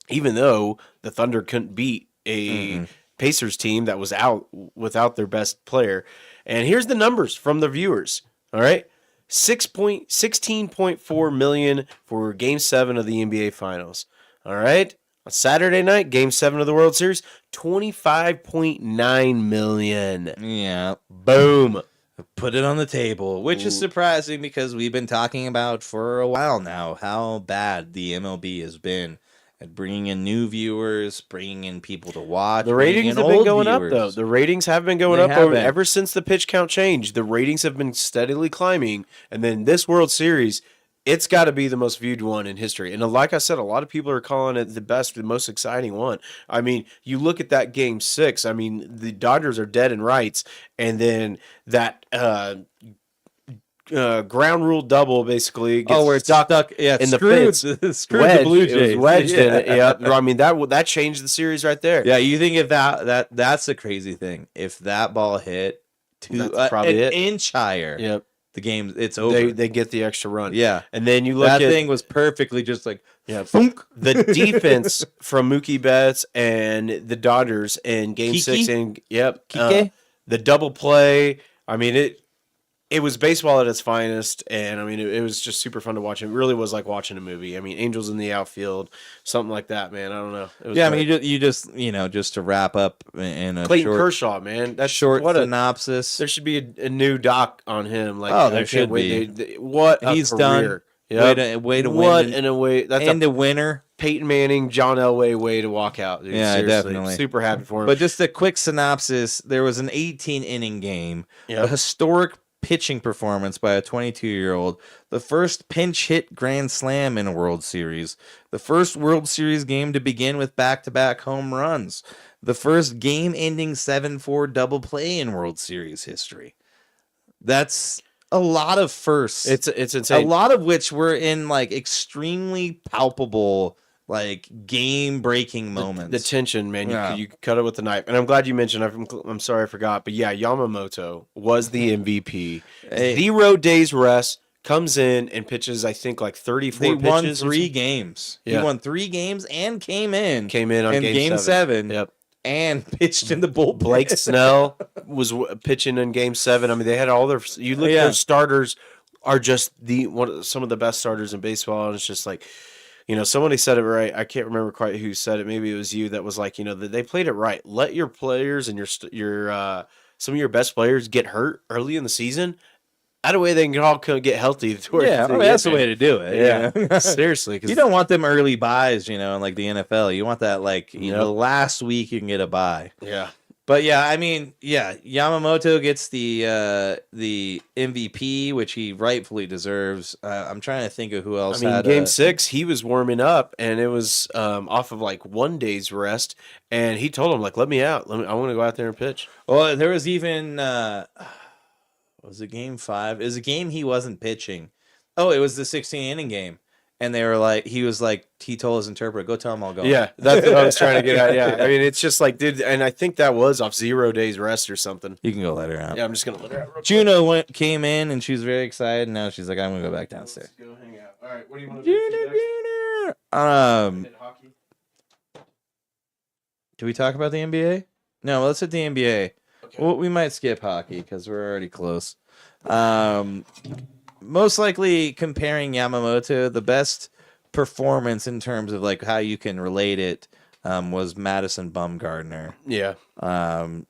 even though the Thunder couldn't beat a Pacers team that was out without their best player. And here's the numbers from the viewers. All right. 16.4 million for game 7 of the NBA Finals. All right. On Saturday night, game 7 of the World Series, 25.9 million. Yeah. Boom. Put it on the table, which is surprising because we've been talking about for a while now how bad the MLB has been at bringing in new viewers, bringing in people to watch. The bringing ratings in have been old going up, viewers. though. The ratings have been going They up have been. ever since the pitch count changed. The ratings have been steadily climbing. And then this World Series, it's got to be the most viewed one in history. And like I said, a lot of people are calling it the best, the most exciting one. I mean, you look at that game 6. I mean, the Dodgers are dead in rights. And then that ground rule double basically gets Where it's stuck yeah, in the screwed, fence. screwed Wedged. the Blue It Jays. was wedged in it. Yeah. Yeah. I mean, that changed the series right there. Yeah, you think if that's the crazy thing. If that ball hit to That's probably an it. inch higher, Yep. the game it's over. They get the extra run. yeah. And then you look That at thing was perfectly just like thunk. The defense from Mookie Betts and the Dodgers in Game Kiki? 6 and Kike? the double play. I mean it was baseball at its finest, and I mean it was just super fun to watch. It really was like watching a movie. I mean, Angels in the outfield, something like that, man. I don't know. It was yeah, I great. mean, you just just to wrap up in a Clayton short, Kershaw, man. That's short what synopsis. there should be a new doc on him. Like, Oh, there I can't should wait. be. What a He's career. done. Yep. Way to what win. in a way that's and a the winner. Peyton Manning, John Elway way to walk out. Dude. Yeah, Seriously. definitely. Super happy for him. But just a quick synopsis: there was an 18-inning game, a historic pitching performance by a 22-year-old, the first pinch hit grand slam in a World Series, the first World Series game to begin with back-to-back home runs, the first game-ending 7-4 double play in World Series history. That's a lot of firsts. It's insane. A lot of which were in like extremely palpable, like game-breaking moments. The tension, man. You cut it with a knife. And I'm glad you mentioned. I'm sorry I forgot, but yeah, Yamamoto was the MVP. 0 days rest, comes in and pitches. I think like 34 They pitches. won 3 games. Yeah. He won 3 games and came in on game 7. Yep. And pitched in the bullpen. Blake Snell was pitching in Game 7. I mean, they had all their. You look at their starters are just some of the best starters in baseball, and it's just like, somebody said it right. I can't remember quite who said it. Maybe it was you that was like, they played it right. Let your players and your some of your best players get hurt early in the season. That way they can all get healthy. That's the way to do it. Yeah, seriously. You don't want them early buys, in like the NFL. You want that the last week you can get a buy. Yeah. But Yamamoto gets the MVP, which he rightfully deserves. I'm trying to think of who else. Game 6, he was warming up, and it was off of like 1 day's rest, and he told him like, "Let me out. I want to go out there and pitch." Well, there was even. Was it Game 5? It was a game he wasn't pitching. Oh, it was the 16-inning game. And they were like, he told his interpreter, go tell him I'll go. Yeah, that's what I was trying to get at. Yeah. I mean, it's just like, dude, and I think that was off 0 days rest or something. You can go let her out. Yeah, I'm just going to let her out. Juno came in and she was very excited. And now she's like, I'm going to go back downstairs. Let's go hang out. All right, what do you want to do? Hockey. Do we talk about the NBA? No, let's hit the NBA. Okay. Well, we might skip hockey because we're already close. Most likely comparing Yamamoto, the best performance in terms of like how you can relate it was Madison Bumgarner. Yeah.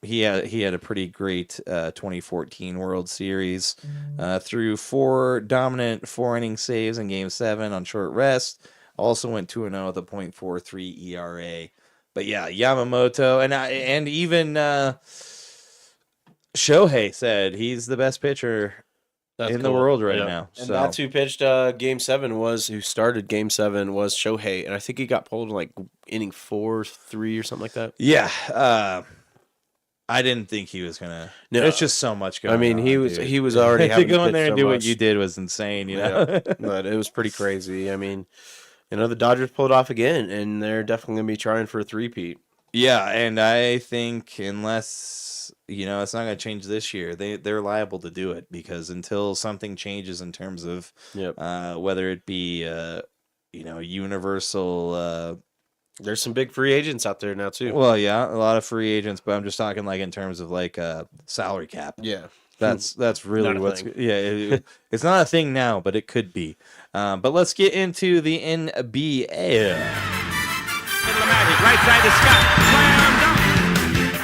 He had a pretty great 2014 World Series through 4 dominant 4-inning saves in Game 7 on short rest. Also went 2-0 with a .43 ERA. But yeah, Yamamoto and even Shohei said he's the best pitcher in the world right now. And so that's who pitched Game 7 who started Game 7 was Shohei, and I think he got pulled in like inning 4-3 or something like that. Yeah, I didn't think he was gonna. No, there's just so much going on. He was already having to go in there and do what you did was insane. But it was pretty crazy. I mean, the Dodgers pulled off again, and they're definitely gonna be trying for a three-peat. Yeah, and I think unless it's not going to change this year, they're liable to do it because until something changes in terms of whether it be universal. There's some big free agents out there now too. Well, yeah, a lot of free agents, but I'm just talking like in terms of like salary cap. Yeah, that's really what's it's not a thing now, but it could be. But let's get into the NBA. Magic, right side to Scott. Slam dunk.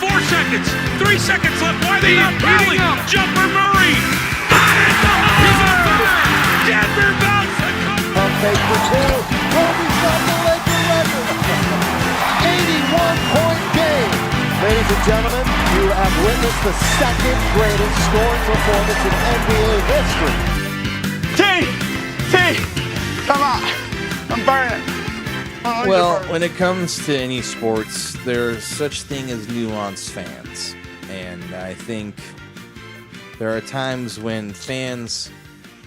4 seconds. 3 seconds left. Why are they not fouling? Jumper Murray. He's on fire. Denver bounce. Pump fake for 2. Kobe's got the Laker record. 81-point game. Ladies and gentlemen, you have witnessed the second greatest scoring performance in NBA history. Come on. I'm burning. Well, when it comes to any sports, there's such thing as nuanced fans. And I think there are times when fans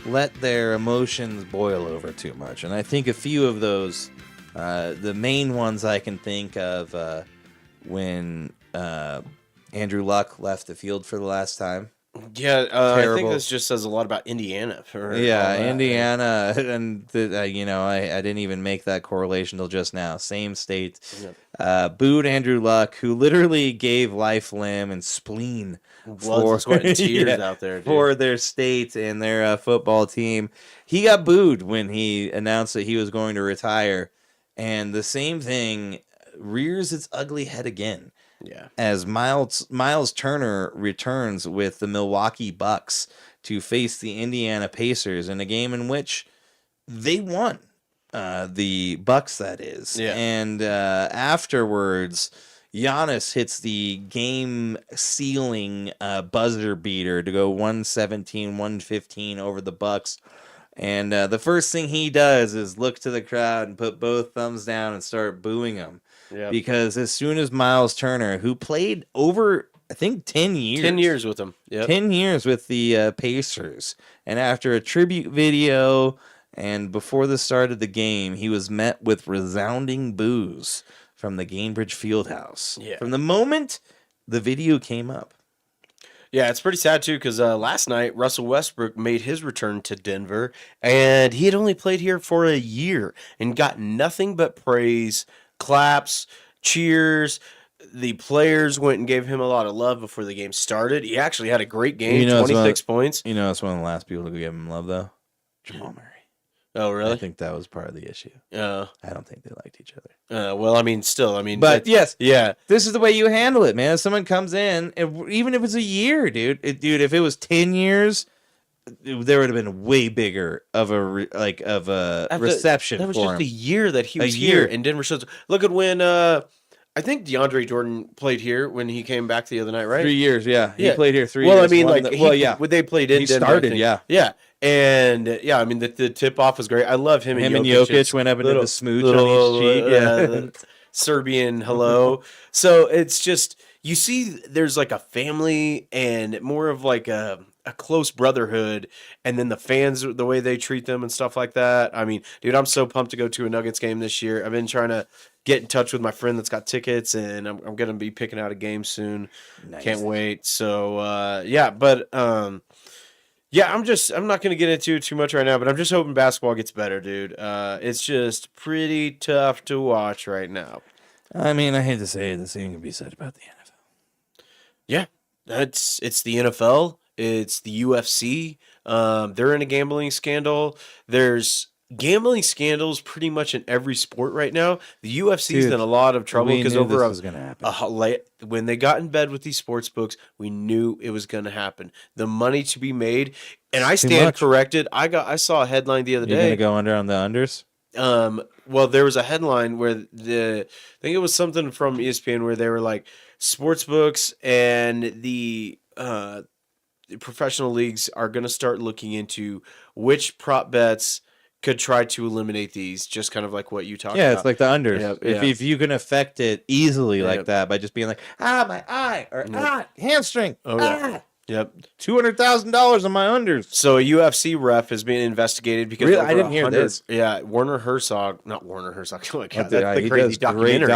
let their emotions boil over too much. And I think a few of those, the main ones I can think of when Andrew Luck left the field for the last time. Yeah, I think this just says a lot about Indiana. Indiana, and I didn't even make that correlation till just now. Same state, booed Andrew Luck, who literally gave life, limb, and spleen for tears out there, dude. For their state and their football team. He got booed when he announced that he was going to retire, and the same thing rears its ugly head again. Yeah. As Miles Turner returns with the Milwaukee Bucks to face the Indiana Pacers in a game in which they won. The Bucks, that is. Yeah. And afterwards, Giannis hits the game-sealing buzzer beater to go 117-115 over the Bucks. And the first thing he does is look to the crowd and put both thumbs down and start booing him. Yep. Because as soon as Miles Turner, who played over, I think, 10 years. 10 years with them. Yep. 10 years with the Pacers. And after a tribute video and before the start of the game, he was met with resounding boos from the Gainbridge Fieldhouse. Yeah. From the moment the video came up. Yeah, it's pretty sad, too, because last night, Russell Westbrook made his return to Denver, and he had only played here for a year and got nothing but praise, claps, cheers. The players went and gave him a lot of love before the game started. He actually had a great game, 26 points. You know, it's one of the last people to give him love, though. Jamal Murray. Oh, really? I think that was part of the issue. I don't think they liked each other. Well, I mean, still, But yes, yeah. This is the way you handle it, man. If someone comes in, even if it's a year, dude, if it was 10 years, there would have been way bigger of a reception. That was for just him. a year that he was here in Denver. So look at when I think DeAndre Jordan played here when he came back the other night, right? 3 years, yeah. He Yeah. played here 3 years. Well, I mean, when they played in he Denver. started, I think. yeah. Yeah. And yeah, I mean the tip off was great. I love him. Him and Jokic. Jokic went up and did the smooch little, on each cheek. the Serbian hello. So it's just you see, there's like a family and more of like a close brotherhood, and then the fans, the way they treat them and stuff like that. I mean, dude, I'm so pumped to go to a Nuggets game this year. I've been trying to get in touch with my friend that's got tickets, and I'm going to be picking out a game soon. Nice. Can't wait. So yeah, but yeah, I'm not going to get into it too much right now, but I'm just hoping basketball gets better, dude. It's just pretty tough to watch right now. I mean, I hate to say it, the same can be said about the NFL. Yeah, it's the NFL. It's the UFC. They're in a gambling scandal. There's gambling scandals pretty much in every sport right now. The UFC's in a lot of trouble because over this was gonna happen. When they got in bed with these sports books, we knew it was going to happen. The money to be made, and I stand corrected. I saw a headline the other day. You're gonna go under on the unders? Well, there was a headline where I think it was something from ESPN where they were like, sports books and the professional leagues are going to start looking into which prop bets could try to eliminate these, just kind of like what you talked about. Yeah, it's like the unders. Yep, If you can affect it easily like Yep. that by just being like, my eye, or hamstring, Yep. $200,000 on my unders. So a UFC ref is being investigated because Really? over I didn't hear 100 this. Yeah, Warner Herzog, not Warner Herzog. Oh my God, He that's the crazy does great documentary.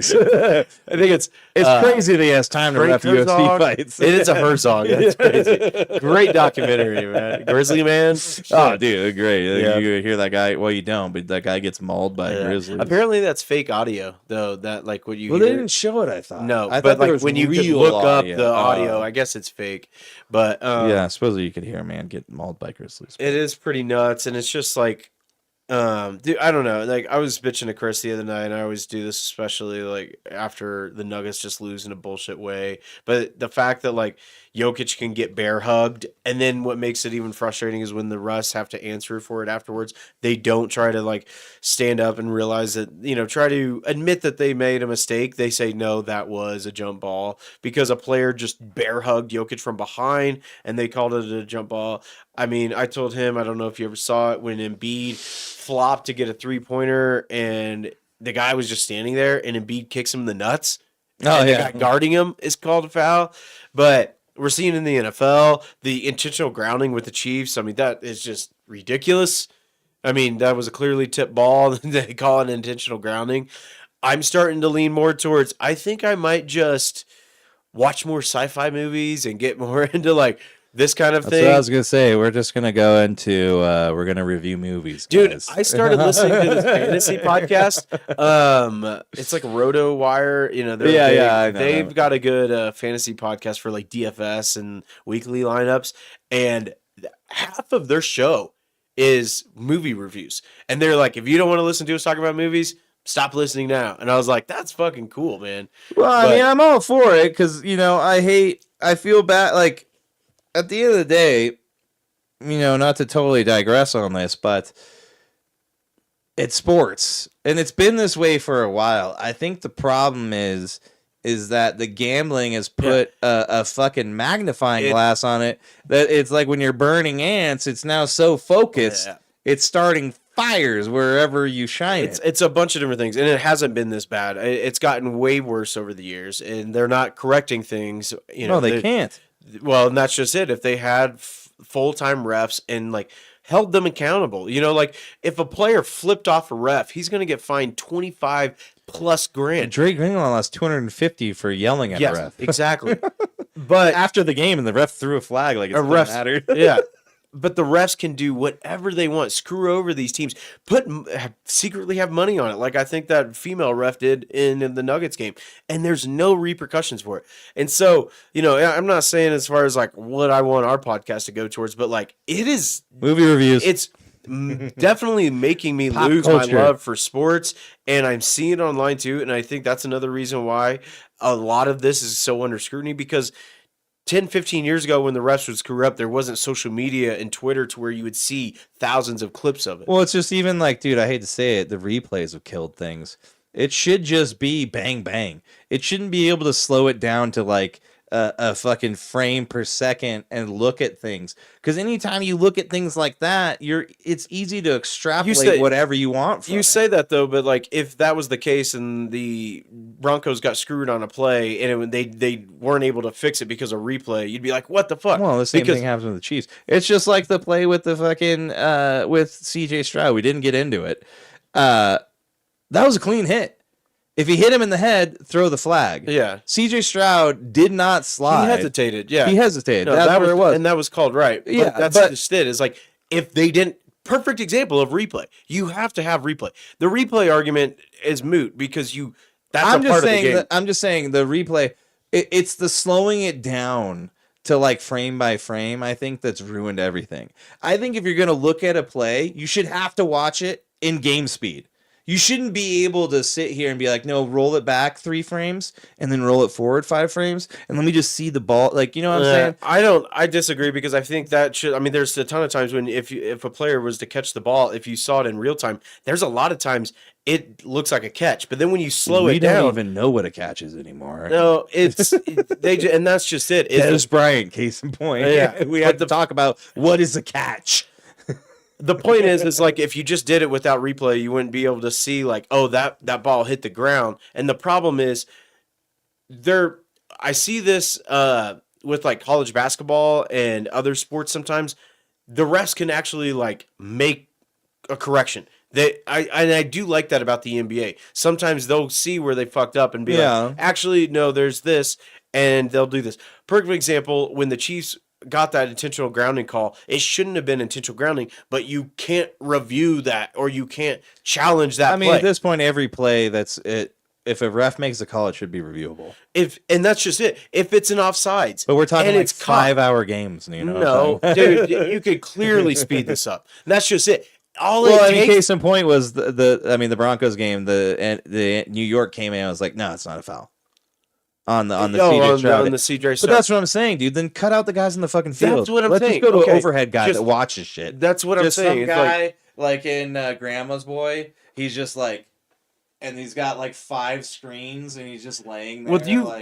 documentaries. I think it's crazy that he has time to ref Frank UFC Herzog. fights. It is a Herzog. That's crazy. Great documentary, man. Grizzly man. Oh, dude, great. Yeah. You hear that guy. Well, you don't, but that guy gets mauled by a grizzly. Apparently, that's fake audio, though. That like what you Well, hear. they didn't show it, I thought. No, I but thought there like was when you could real look audio. up the audio, I guess it's fake. But yeah, supposedly you could hear a man get mauled by grizzlies. it is pretty nuts, and it's just like, dude, I don't know. Like I was bitching to Chris the other night, and I always do this, especially like after the Nuggets just lose in a bullshit way. But the fact that like Jokic can get bear hugged, and then what makes it even frustrating is when the Russ have to answer for it afterwards. They don't try to like stand up and realize that, try to admit that they made a mistake. They say, no, that was a jump ball because a player just bear hugged Jokic from behind and they called it a jump ball. I mean, I told him, I don't know if you ever saw it, when Embiid flopped to get a 3-pointer and the guy was just standing there and Embiid kicks him in the nuts. Oh, and yeah. the guy guarding him is called a foul. But we're seeing in the NFL the intentional grounding with the Chiefs. I mean, that is just ridiculous. I mean, that was a clearly tipped ball. They call it intentional grounding. I'm starting to lean more towards, I think I might just watch more sci-fi movies and get more into like this kind of That's thing. what I was gonna say. We're just gonna go into. We're gonna review movies, Dude, guys. I started listening to this fantasy podcast. It's like Roto Wire. They've got a good fantasy podcast for like DFS and weekly lineups, and half of their show is movie reviews. And they're like, if you don't want to listen to us talk about movies, stop listening now. And I was like, that's fucking cool, man. Well, I mean, I'm all for it because I feel bad. Like at the end of the day, not to totally digress on this, but It's sports, and it's been this way for a while. I think the problem is that the gambling has put a fucking magnifying glass on it. That it's like when you're burning ants, it's now so focused, it's starting fires wherever you shine it. It's a bunch of different things, and it hasn't been this bad. It's gotten way worse over the years, and they're not correcting things. No, they can't. Well, and that's just it. If they had full-time refs and like held them accountable, like if a player flipped off a ref, he's going to get fined 25 plus grand. Drake Greenlaw lost 250 for yelling at a ref. Exactly. But after the game, and the ref threw a flag like it didn't matter. Yeah. But the refs can do whatever they want. Screw over these teams. Secretly have money on it, like I think that female ref did in the Nuggets game, and there's no repercussions for it. And so, I'm not saying as far as like what I want our podcast to go towards, but like it is movie reviews. It's definitely making me lose culture. my love for sports, and I'm seeing it online too. And I think that's another reason why a lot of this is so under scrutiny, because 10, 15 years ago when the refs would screw up, there wasn't social media and Twitter to where you would see thousands of clips of it. Well, it's just even like, dude, I hate to say it, the replays have killed things. It should just be bang, bang. It shouldn't be able to slow it down to like a fucking frame per second and look at things. Because anytime you look at things like that, it's easy to extrapolate whatever you want from You it. say that though, but like if that was the case and the Broncos got screwed on a play and they weren't able to fix it because of replay, you'd be like, what the fuck? Well, the same thing happens with the Chiefs. It's just like the play with the fucking with CJ Stroud. We didn't get into it. That was a clean hit. If he hit him in the head, throw the flag. Yeah. CJ Stroud did not slide. He hesitated. Yeah. He hesitated. No, That's where it was. And that was called right. But Yeah, that's just it. It's like if they didn't. Perfect example of replay. You have to have replay. The replay argument is moot because that's a part of the game. I'm just saying the replay. It's the slowing it down to like frame by frame. I think that's ruined everything. I think if you're gonna look at a play, you should have to watch it in game speed. You shouldn't be able to sit here and be like, no, roll it back 3 frames and then roll it forward 5 frames and let me just see the ball. Like, you know what I'm saying? I disagree because I think that should. I mean, there's a ton of times when if a player was to catch the ball, if you saw it in real time, there's a lot of times it looks like a catch, but then when you slow it down, we don't even know what a catch is anymore. No, it's and that's just it. Dennis Bryant, case in point. Yeah, we had to talk about what is a catch. The point is like if you just did it without replay, you wouldn't be able to see like, oh, that ball hit the ground. And the problem is I see this with like college basketball and other sports sometimes. The refs can actually like make a correction. I do like that about the NBA. Sometimes they'll see where they fucked up and be like, actually, no, there's this, and they'll do this. Perfect example, when the Chiefs got that intentional grounding call, it shouldn't have been intentional grounding, but you can't review that or you can't challenge that play. At this point, every play that's it. If a ref makes a call, it should be reviewable. And that's just it. If it's an offsides, but we're talking and like it's 5-hour games. No, dude, you could clearly speed this up. And that's just it. Case in point was the Broncos game. The New York came in and was like, no, it's not a foul. On the CJ Stroud. But that's what I'm saying, dude. Then cut out the guys in the fucking field. That's what I'm saying. saying. Let's just go to an overhead guy that watches shit. That's what I'm saying. Some guy like in Grandma's Boy, he's just like, and he's got like 5 screens, and he's just laying there.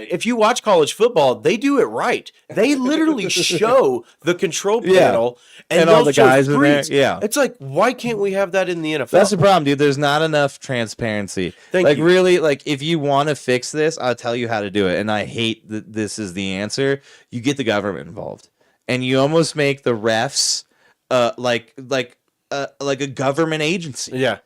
If you watch college football, they do it right. They literally show the control panel and all the guys in there. Yeah, it's like, why can't we have that in the NFL? That's the problem, dude. There's not enough transparency. Thank you. Really, like if you want to fix this, I'll tell you how to do it. And I hate that this is the answer. You get the government involved, and you almost make the refs like a government agency. Yeah.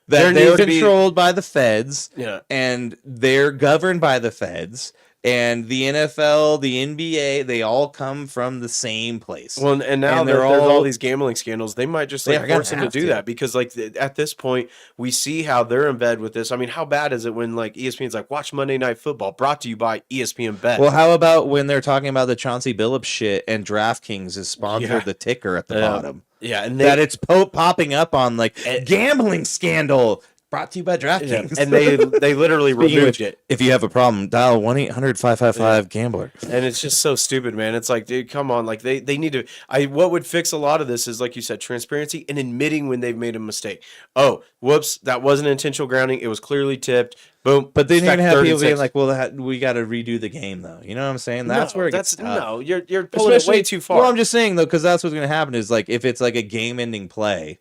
That they're controlled by the feds, yeah, and they're governed by the feds, and the NFL, the NBA, they all come from the same place. Well, and now there's all these gambling scandals, they might just force them to do that because, like, at this point, we see how they're in bed with this. I mean, how bad is it when like ESPN's like, watch Monday Night Football, brought to you by ESPN Bet? Well, how about when they're talking about the Chauncey Billups shit and DraftKings has sponsored the ticker at the bottom? Yeah, and that it's popping up on like gambling scandal brought to you by DraftKings. And they literally removed it. If you have a problem, dial 1-800-555-GAMBLER. And it's just so stupid, man. It's like, dude, come on. Like they need to. What would fix a lot of this is, like you said, transparency and admitting when they've made a mistake. Oh, whoops, that wasn't intentional grounding. It was clearly tipped. Boom. But they didn't have people being 36. like, well, we got to redo the game, though. You know what I'm saying? That's where it gets tough. No, you're pulling it way too far. Well, I'm just saying, though, because that's what's going to happen is, like, if it's like a game-ending play,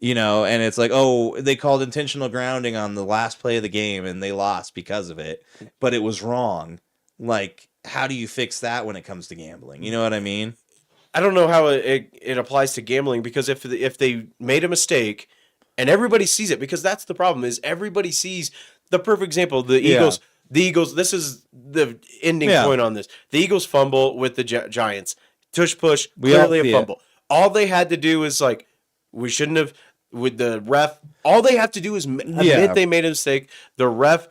you know, and it's like, oh, they called intentional grounding on the last play of the game and they lost because of it, but it was wrong. Like, how do you fix that when it comes to gambling? You know what I mean? I don't know how it applies to gambling, because if they made a mistake and everybody sees it, because that's the problem, is everybody sees the perfect example. The Eagles. The Eagles. This is the ending point on this. The Eagles fumble with the Giants. Tush push. Clearly a fumble. All they had to do is like, we shouldn't have. With the ref, all they have to do is admit they made a mistake. The ref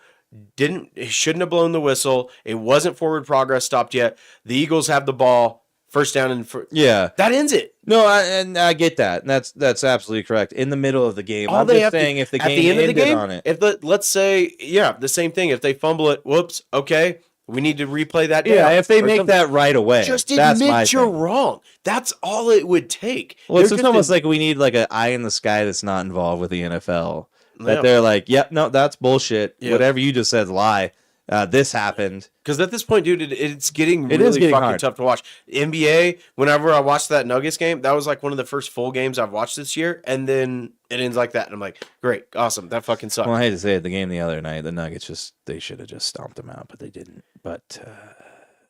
shouldn't have blown the whistle. It wasn't forward progress stopped yet. The Eagles have the ball, first down, and that ends it. No, I get that. That's absolutely correct. In the middle of the game, All I'm they just have saying to, if the at game the end of the ended game, on it, if let's say the same thing. If they fumble it, whoops, okay. We need to replay that. yeah, down, if they or make something. that right away, Just that's my admit you're thing. wrong. That's all it would take. Well, it's almost like we need like an eye in the sky that's not involved with the NFL. That they're like, yep, no, that's bullshit. Yep. Whatever you just said, lie. This happened. Because at this point, dude, it's getting It really is getting fucking hard. tough to watch. NBA, whenever I watched that Nuggets game, that was like one of the first full games I've watched this year, and then it ends like that, and I'm like, great, awesome, that fucking sucked. Well, I hate to say it, the game the other night, the Nuggets they should have just stomped them out, but they didn't. But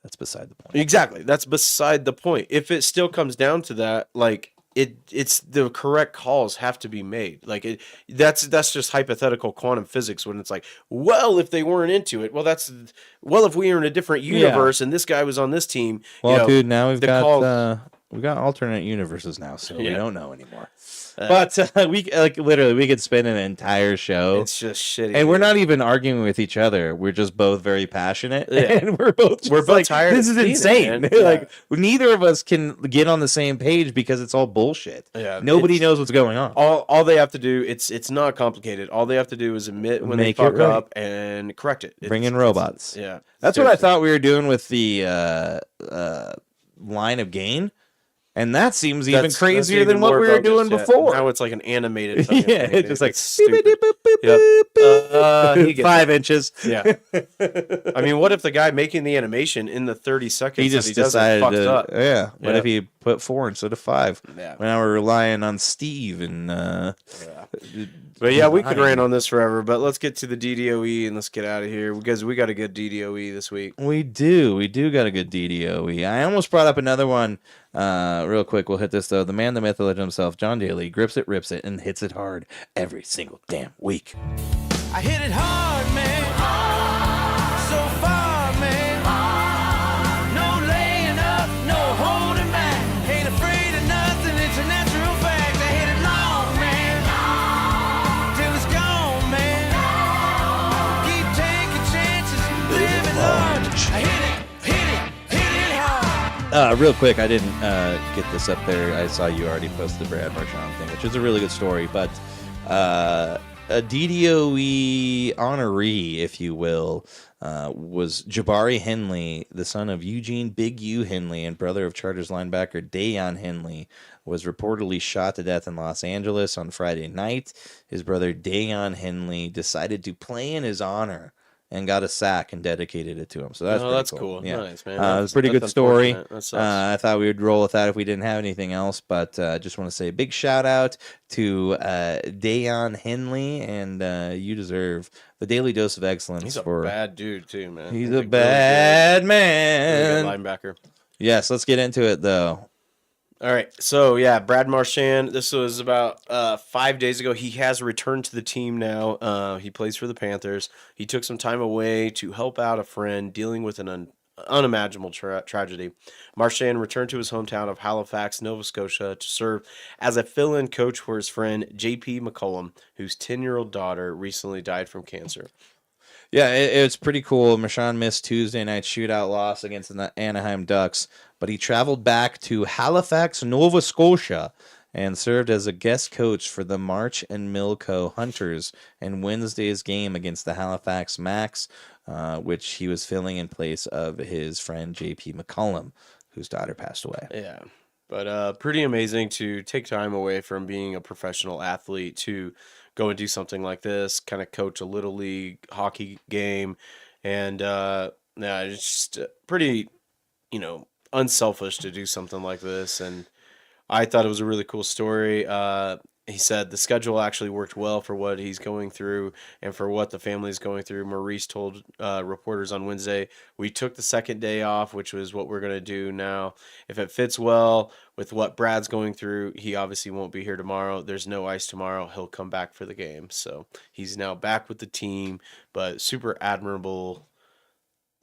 that's beside the point. Exactly, that's beside the point. If it still comes down to that, like it's the correct calls have to be made. Like that's just hypothetical quantum physics when it's like, well, if they weren't into it, if we were in a different universe and this guy was on this team. Well, dude, now we've got alternate universes now, so we don't know anymore. But we could spend an entire show. It's just shitty, and we're not even arguing with each other. We're just both very passionate, and we're both like, tired. This is insane. Like neither of us can get on the same page because it's all bullshit. Yeah, nobody knows what's going on. All they have to do, it's not complicated. All they have to do is admit when they fuck up and correct it. Bring in robots. That's seriously what I thought we were doing with the line of gain. And that seems even crazier than what we were doing before. Now it's like an animated. It's just like stupid. 5 inches. Yeah. I mean, what if the guy making the animation in the 30 seconds he just decided fucked up? Yeah. What if he put 4 instead of 5? Yeah. Now we're relying on Steve and. But yeah, we could rant on this forever. But let's get to the DDOE and let's get out of here because we got a good DDOE this week. We do got a good DDOE. I almost brought up another one. Real quick, we'll hit this though. The man, the myth, the legend himself, John Daly, grips it, rips it, and hits it hard every single damn week. I hit it hard, man. So far, man. No laying up, no holding back. Ain't afraid of nothing, it's a natural fact. I hit it long, man. Till it's gone, man. Keep taking chances, live it large. I hit it hard. Real quick, I didn't get this up there. I saw you already posted the Brad Marchand thing, which is a really good story, but a DDOE honoree, if you will, was Jabari Henley, the son of Eugene Big U Henley and brother of Chargers linebacker Dayon Henley, was reportedly shot to death in Los Angeles on Friday night. His brother Dayon Henley decided to play in his honor and got a sack and dedicated it to him. So that's cool. Yeah. Nice, man. It's a pretty good story. I I thought we would roll with that if we didn't have anything else, but just want to say a big shout out to Dayon Henley, and you deserve the daily dose of excellence. He's a bad dude too, man. He's a bad really man. good linebacker. Yes, let's get into it though. All right, so yeah, Brad Marchand. This was about 5 days ago. He has returned to the team now. He plays for the Panthers. He took some time away to help out a friend dealing with an unimaginable tragedy. Marchand returned to his hometown of Halifax, Nova Scotia, to serve as a fill-in coach for his friend J.P. McCollum, whose 10-year-old daughter recently died from cancer. Yeah, it's pretty cool. Marchand missed Tuesday night shootout loss against the Anaheim Ducks, but he traveled back to Halifax, Nova Scotia, and served as a guest coach for the March and Milco Hunters in Wednesday's game against the Halifax Max, which he was filling in place of his friend J.P. McCollum, whose daughter passed away. Yeah. But pretty amazing to take time away from being a professional athlete to go and do something like this, kind of coach a little league hockey game. And it's just pretty, unselfish to do something like this. And I thought it was a really cool story. He said the schedule actually worked well for what he's going through and for what the family is going through. Maurice told reporters on Wednesday, we took the second day off, which was what we're going to do now. If it fits well with what Brad's going through, he obviously won't be here tomorrow. There's no ice tomorrow. He'll come back for the game. So he's now back with the team, but super admirable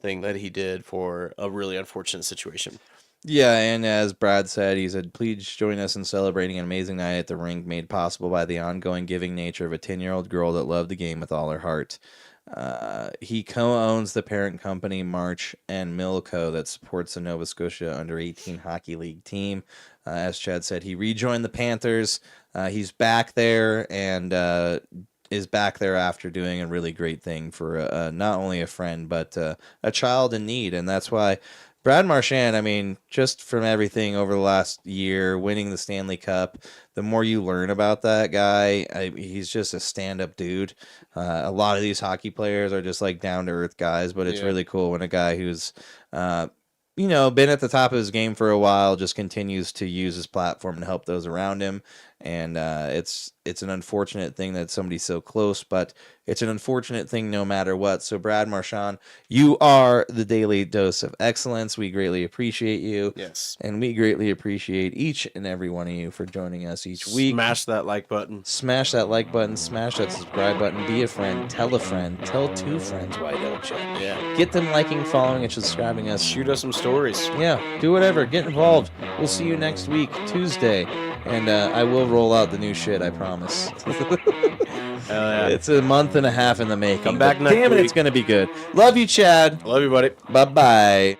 thing that he did for a really unfortunate situation. Yeah, and as Brad said, he said, please join us in celebrating an amazing night at the rink made possible by the ongoing giving nature of a 10-year-old girl that loved the game with all her heart. He co-owns the parent company March and Milco that supports the Nova Scotia Under-18 Hockey League team. As Chad said, he rejoined the Panthers. He's back there and is back there after doing a really great thing for not only a friend, but a child in need. And that's why Brad Marchand, I mean, just from everything over the last year, winning the Stanley Cup, the more you learn about that guy, he's just a stand-up dude. A lot of these hockey players are just like down-to-earth guys, but it's really cool when a guy who's, been at the top of his game for a while just continues to use his platform to help those around him. And it's an unfortunate thing that somebody's so close, but it's an unfortunate thing no matter what. So, Brad Marchand, you are the daily dose of excellence. We greatly appreciate you. Yes. And we greatly appreciate each and every one of you for joining us each week. Smash that like button. Smash that like button. Smash that subscribe button. Be a friend. Tell a friend. Tell two friends. Why don't you? Yeah. Get them liking, following, and subscribing us. Shoot us some stories. Yeah. Do whatever. Get involved. We'll see you next week, Tuesday. And I will roll out the new shit, I promise. Yeah. It's a month and a half in the making. Come back but next damn it, week. It's going to be good. Love you, Chad. Love you, buddy. Bye-bye.